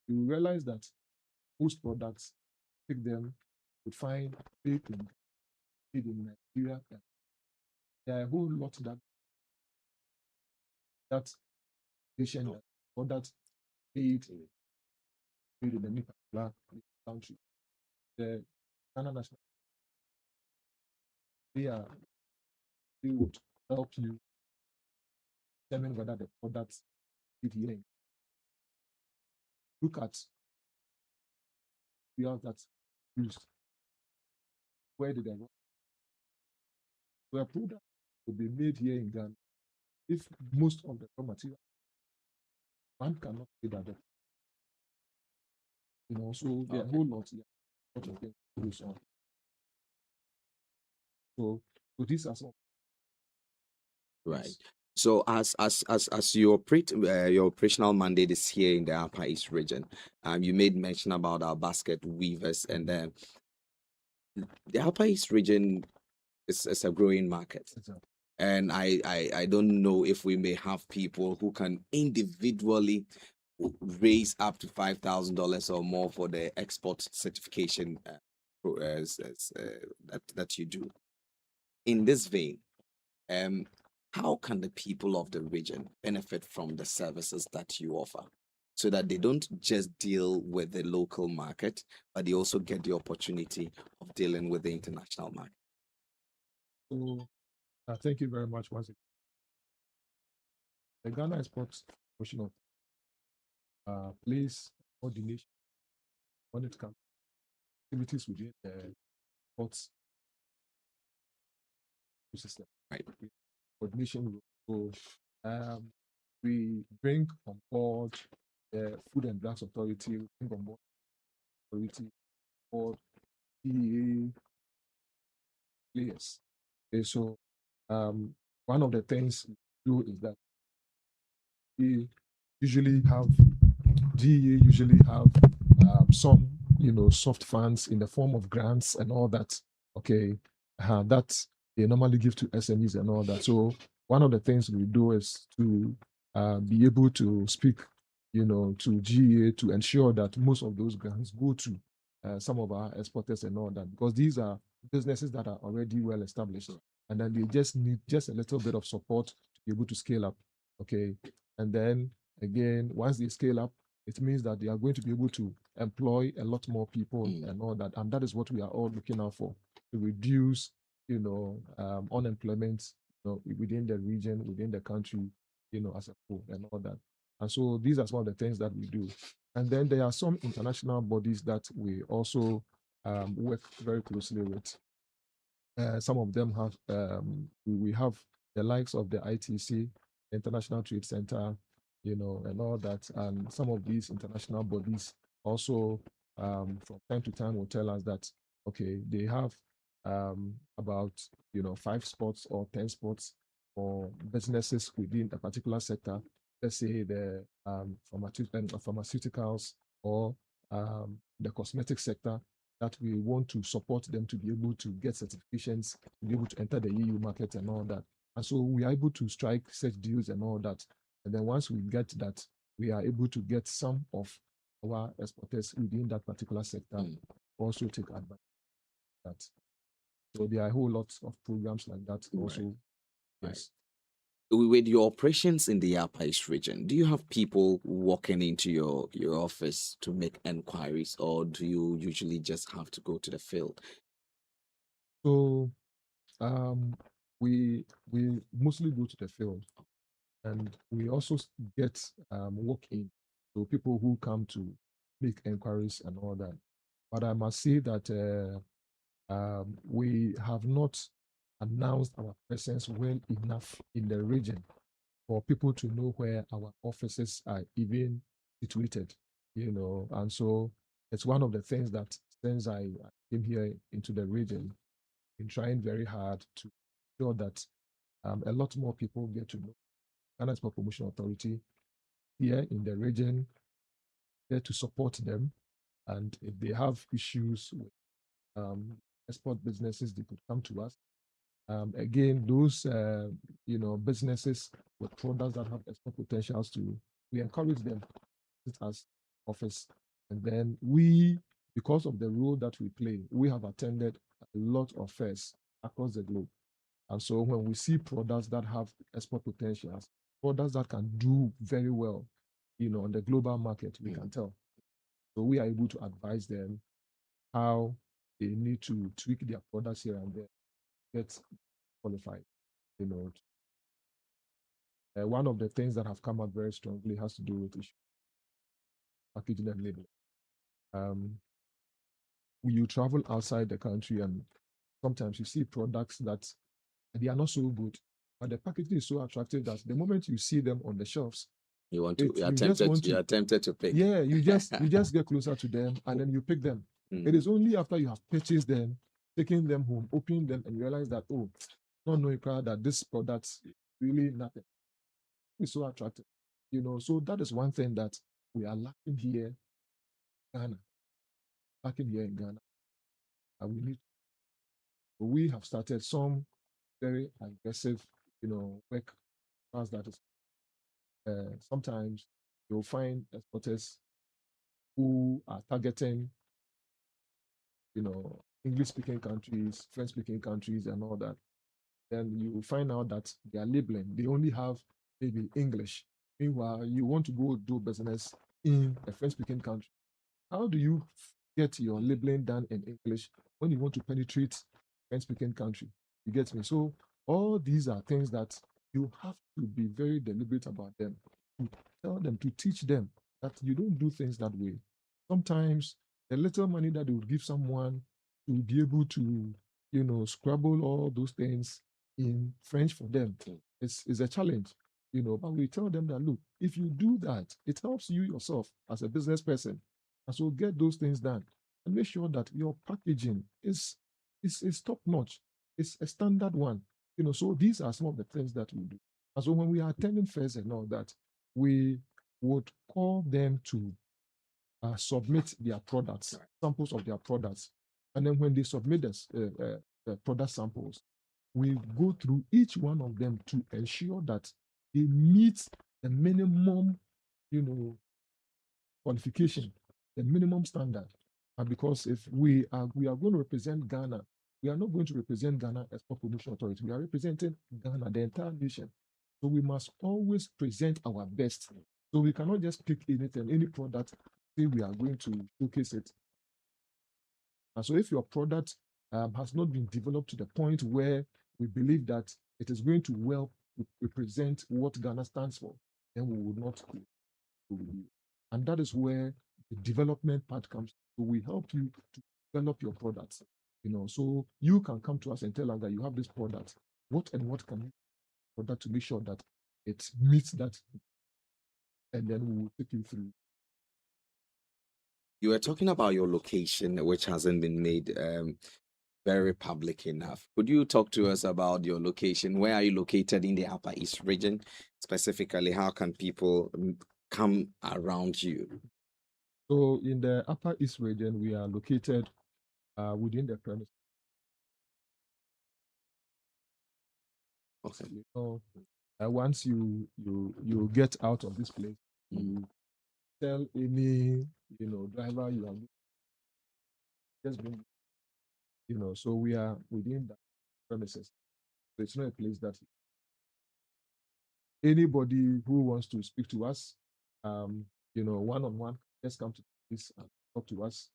You realize that most products, take them to find made in Nigeria. There are a whole lot that patient or that made made in any particular country. The Ghana National, they would help you determine whether the products fit here. Look at the that's used. Where did they go? Where product will be made here in Ghana. If most of the raw material, one cannot say that. So there are a whole lot here. Lot of things goes on. So these are some. Right. So as you operate, your operational mandate is here in the Upper East region. You made mention about our basket weavers, and then the Upper East region is a growing market. And I don't know if we may have people who can individually raise up to $5,000 or more for the export certification that you do. In this vein, how can the people of the region benefit from the services that you offer so that they don't just deal with the local market, but they also get the opportunity of dealing with the international market? So thank you very much once again. The Ghana Exports Promotion plays coordination when it comes to activities within the sports system. Right. Coordination. So we bring on board the Food and Drugs Authority, we bring on board authority for PEA players. Okay, so one of the things we do is that we usually have some soft funds in the form of grants and all that. Okay, that they normally give to SMEs and all that. So one of the things we do is to be able to speak, to GEA to ensure that most of those grants go to some of our exporters and all that, because these are businesses that are already well established, and then they just need just a little bit of support to be able to scale up. Okay, and then again, once they scale up, it means that they are going to be able to employ a lot more people and all that, and that is what we are all looking out for, to reduce, unemployment, within the region, within the country, as a whole and all that. And so these are some of the things that we do. And then there are some international bodies that we also work very closely with. Some of them have, we have the likes of the ITC, International Trade Center, and all that. And some of these international bodies also, from time to time, will tell us that, okay, they have about 5 spots or 10 spots for businesses within a particular sector. Let's say the pharmaceuticals or the cosmetic sector, that we want to support them to be able to get certifications, to be able to enter the EU market and all that. And so we are able to strike such deals and all that. And then once we get that, we are able to get some of our exporters within that particular sector also take advantage of that. So there are a whole lot of programs like that also. Right. Yes. With your operations in the Upper East region, do you have people walking into your office to make enquiries, or do you usually just have to go to the field? So we mostly go to the field, and we also get walk-in, so people who come to make enquiries and all that. But I must say that we have not announced our presence well enough in the region for people to know where our offices are even situated, and so it's one of the things that since I came here into the region, been trying very hard to ensure that a lot more people get to know Ghana Export Promotion Authority here in the region, there to support them, and if they have issues with export businesses, they could come to us. Again, those businesses with products that have export potentials, we encourage them to visit us office, and then because of the role that we play, we have attended a lot of fairs across the globe, and so when we see products that have export potentials, products that can do very well, on the global market, we can tell. So we are able to advise them how they need to tweak their products here and there, get qualified. You know, one of the things that have come up very strongly has to do with packaging and labeling. You travel outside the country and sometimes you see products that they are not so good, but the packaging is so attractive that the moment you see them on the shelves, you are tempted to pick. Yeah, you just get closer to them and then you pick them. It is only after you have purchased them, taking them home, opening them, and realize that, oh, not knowing that this product is really nothing. It's so attractive. You know, so that is one thing that we are lacking here in Ghana. And we have started some very aggressive, work as that is. Sometimes you'll find exporters who are targeting, English-speaking countries, French-speaking countries, and all that. Then you will find out that they are labeling. They only have maybe English. Meanwhile, you want to go do business in a French-speaking country. How do you get your labeling done in English when you want to penetrate French-speaking country? You get me? So all these are things that you have to be very deliberate about them. To tell them, to teach them that you don't do things that way. Sometimes the little money that they would give someone to be able to, scrabble all those things in French for them is a challenge, but we tell them that, look, if you do that, it helps you yourself as a business person. And so get those things done and make sure that your packaging is top notch. It's a standard one. So these are some of the things that we do. And so when we are attending fairs and all that, we would call them to submit their products, samples of their products. And then when they submit the product samples, we go through each one of them to ensure that they meet the minimum, qualification, the minimum standard. And because if we are going to represent Ghana, we are not going to represent Ghana Export Promotion Authority. We are representing Ghana, the entire nation. So we must always present our best. So we cannot just pick anything, any product, say we are going to showcase it. And so if your product has not been developed to the point where we believe that it is going to well represent what Ghana stands for, then we will not go with you. And that is where the development part comes. So we help you to develop your products. So you can come to us and tell us that you have this product. What can you for that to make sure that it meets that, and then we will take you through. You were talking about your location, which hasn't been made very public enough. Could you talk to us about your location? Where are you located in the Upper East region? Specifically, how can people come around you? So in the Upper East region, we are located within the premise. Okay. Once you get out of this place, you tell any driver you are just bring, so we are within the premises. So it's not a place that anybody who wants to speak to us, one-on-one, just come to this and talk to us.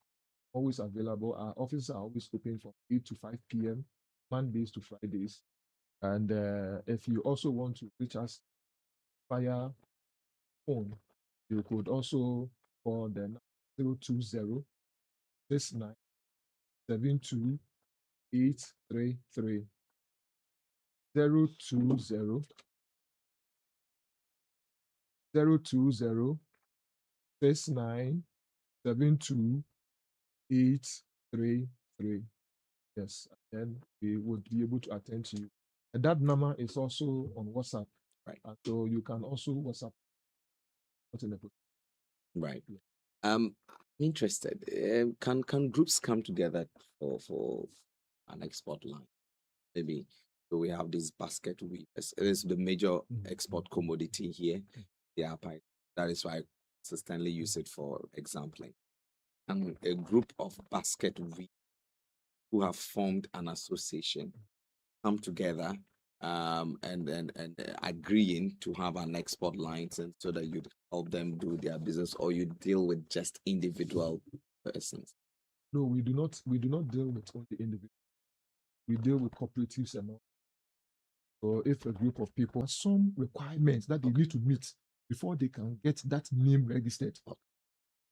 Always available. Our offices are always open from 8 to 5 p.m., Mondays to Fridays. And if you also want to reach us via phone, you could also call the 020 69 72 833 020 69 72 833. Yes, and we would be able to attend to you. And that number is also on WhatsApp, right? So you can also WhatsApp. Right. I'm interested. Can groups come together for an export line? Maybe. So we have this basket weavers. It is the major export commodity here. Yeah, that is why I consistently use it for exampling. And a group of basket weavers who have formed an association come together and agreeing to have an export license so that you help them do their business, or you deal with just individual persons? No, we do not deal with only individuals. We deal with cooperatives and all. So if a group of people have some requirements that they need to meet before they can get that name registered.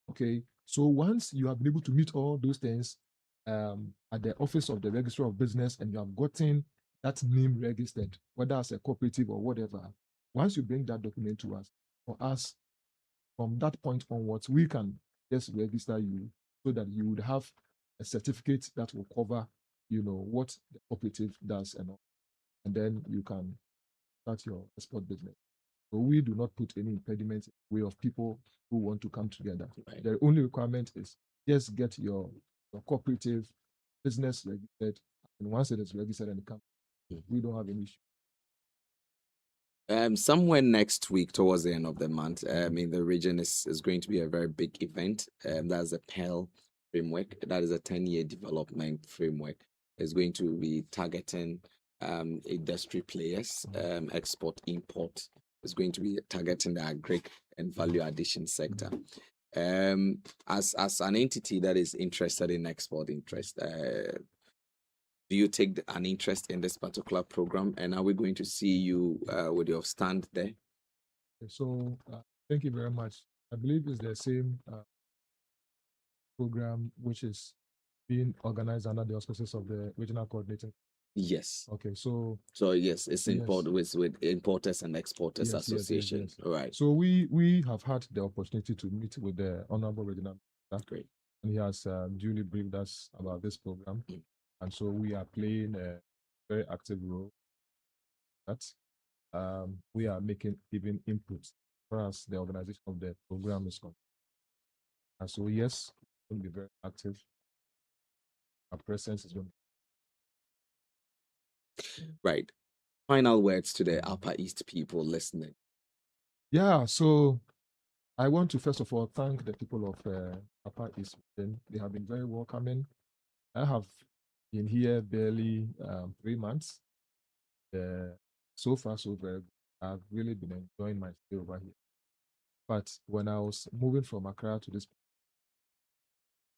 Okay. So once you have been able to meet all those things at the office of the registrar of business, and you have gotten that name registered, whether as a cooperative or whatever, once you bring that document to us, for us, from that point onwards, we can just register you so that you would have a certificate that will cover, what the cooperative does and all. And then you can start your export business. So we do not put any impediments in the way of people who want to come together. Right. The only requirement is just get your cooperative business registered. And once it is registered and it comes, we don't have any issue. Somewhere next week, towards the end of the month, in the region is going to be a very big event. That's a PEARL framework. That is a 10-year development framework. It's going to be targeting industry players, export, import. Is going to be targeting the agri and value addition sector. As an entity that is interested in export interest, do you take an interest in this particular program? And are we going to see you with your stand there? So thank you very much. I believe it's the same program which is being organized under the auspices of the regional coordinator. Yes. Okay. So yes, it's with Importers and Exporters Association. Yes. Right. So we have had the opportunity to meet with the Honorable Regional Minister. Great. And he has duly briefed us about this program. And so we are playing a very active role. That we are making even inputs for us, the organization of the program is concerned. And so yes, we'll be very active. Our presence is going to be. Right. Final words to the Upper East people listening. Yeah, so I want to first of all thank the people of Upper East region. They have been very welcoming. I have been here barely 3 months. So far, so very good. I've really been enjoying my stay over here. But when I was moving from Accra to this,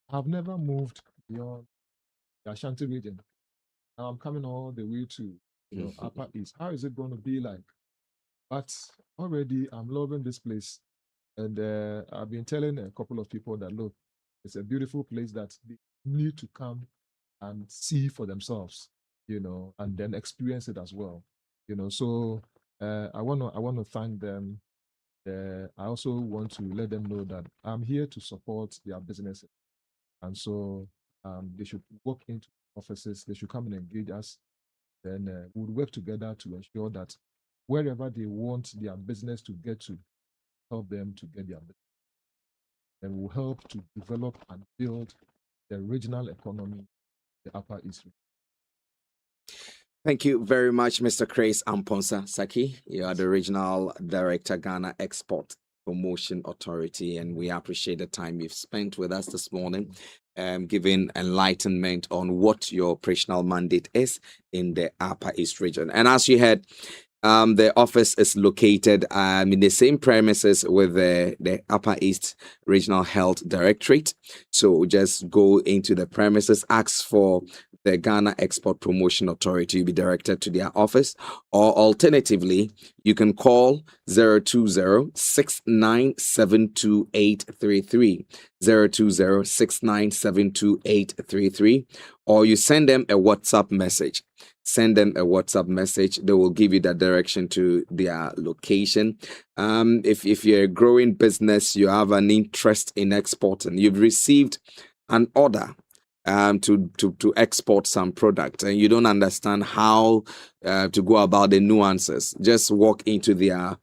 I've never moved beyond the Ashanti region. Now I'm coming all the way to Upper East. How is it going to be like? But already I'm loving this place. And I've been telling a couple of people that, look, it's a beautiful place that they need to come and see for themselves, and then experience it as well. So I want to thank them. I also want to let them know that I'm here to support their businesses. And so they should walk into offices, they should come and engage us. Then we'll work together to ensure that wherever they want their business to get to, help them to get their business. And we'll help to develop and build the regional economy, the Upper East region. Thank you very much, Mr. Chris Amponsa Saki. You are the Regional Director, Ghana Export Promotion Authority, and we appreciate the time you've spent with us this morning, giving enlightenment on what your operational mandate is in the Upper East region. And as you heard, the office is located in the same premises with the Upper East Regional Health Directorate. So just go into the premises, ask for the Ghana Export Promotion Authority. You'll be directed to their office, or alternatively, you can call 020-6972-833, 020-6972-833, or you send them a WhatsApp message. Send them a WhatsApp message. They will give you that direction to their location. If you're a growing business, you have an interest in exporting, you've received an order to export some product, and you don't understand how to go about the nuances, just walk into their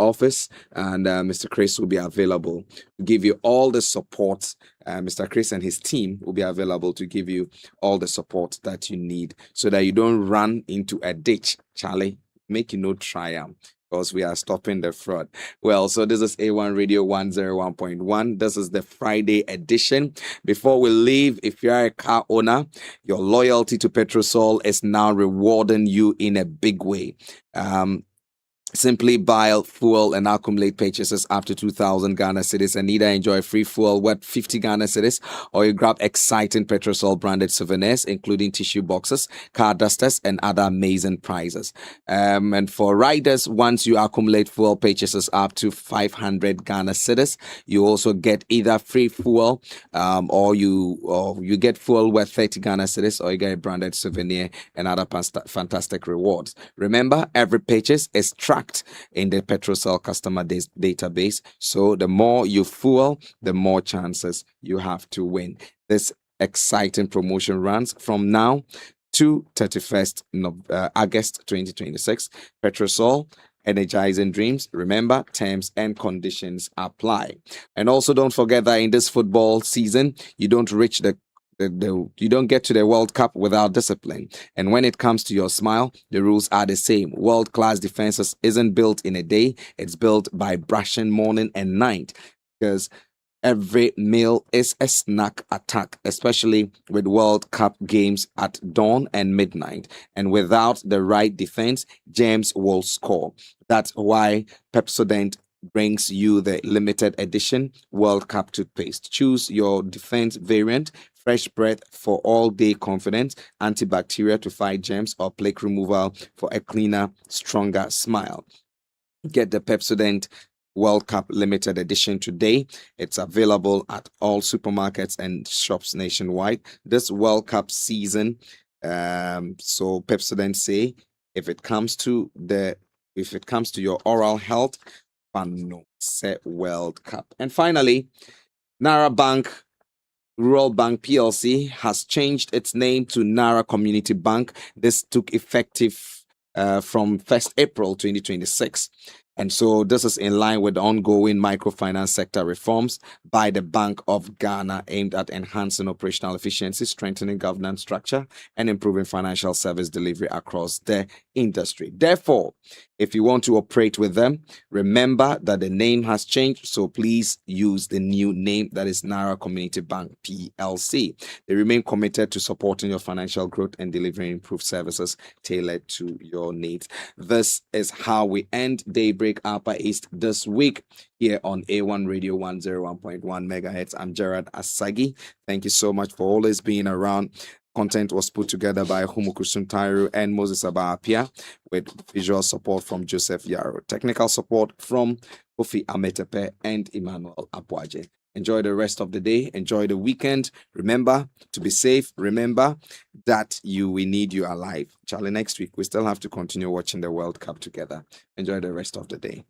office, and Mr. Chris will be available to give you all the support. Mr. Chris and his team will be available to give you all the support that you need, so that you don't run into a ditch. Charlie, make you no triumph. because we are stopping the fraud. Well, so this is A1 Radio 101.1. This is the Friday edition. Before we leave, if you are a car owner, your loyalty to Petrosol is now rewarding you in a big way. Simply buy fuel and accumulate purchases up to 2,000 Ghana cedis and either enjoy free fuel worth 50 Ghana cedis or you grab exciting Petrosol branded souvenirs, including tissue boxes, car dusters, and other amazing prizes. And for riders, once you accumulate fuel purchases up to 500 Ghana cedis, you also get either free fuel or you get fuel worth 30 Ghana cedis or you get a branded souvenir and other fantastic rewards. Remember, every purchase is tracked in the Petrosol customer database. So the more you fuel, the more chances you have to win. This exciting promotion runs from now to 31st August 2026. Petrosol, energizing dreams. Remember, terms and conditions apply. And also don't forget that in this football season, you don't reach you don't get to the World Cup without discipline. And when it comes to your smile, the rules are the same. World-class defenses isn't built in a day. It's built by brushing morning and night, because every meal is a snack attack, especially with World Cup games at dawn and midnight. And without the right defense, germs will score. That's why Pepsodent brings you the limited edition World Cup toothpaste. Choose your defense variant. Fresh breath for all-day confidence, antibacterial to fight germs, or plaque removal for a cleaner, stronger smile. Get the Pepsodent World Cup limited edition today. It's available at all supermarkets and shops nationwide. This World Cup season, so Pepsodent say, if it comes to your oral health, Fano say World Cup. And finally, Nara Bank Rural Bank PLC has changed its name to Nara Community Bank. This took effective from 1st April 2026. And so this is in line with the ongoing microfinance sector reforms by the Bank of Ghana aimed at enhancing operational efficiency, strengthening governance structure, and improving financial service delivery across the industry. Therefore, if you want to operate with them, remember that the name has changed, so please use the new name, that is Nara Community Bank PLC. They remain committed to supporting your financial growth and delivering improved services tailored to your needs. This is how we end Daybreak Upper East this week here on A1 Radio 101.1 megahertz. I'm Gerard Asagi. Thank you so much for always being around. Content was put together by Humukusum Tairu and Moses Abapia with visual support from Joseph Yaro. Technical support from Kofi Ametepe and Emmanuel Apwaje. Enjoy the rest of the day. Enjoy the weekend. Remember to be safe. Remember that we need you alive. Charlie, next week, we still have to continue watching the World Cup together. Enjoy the rest of the day.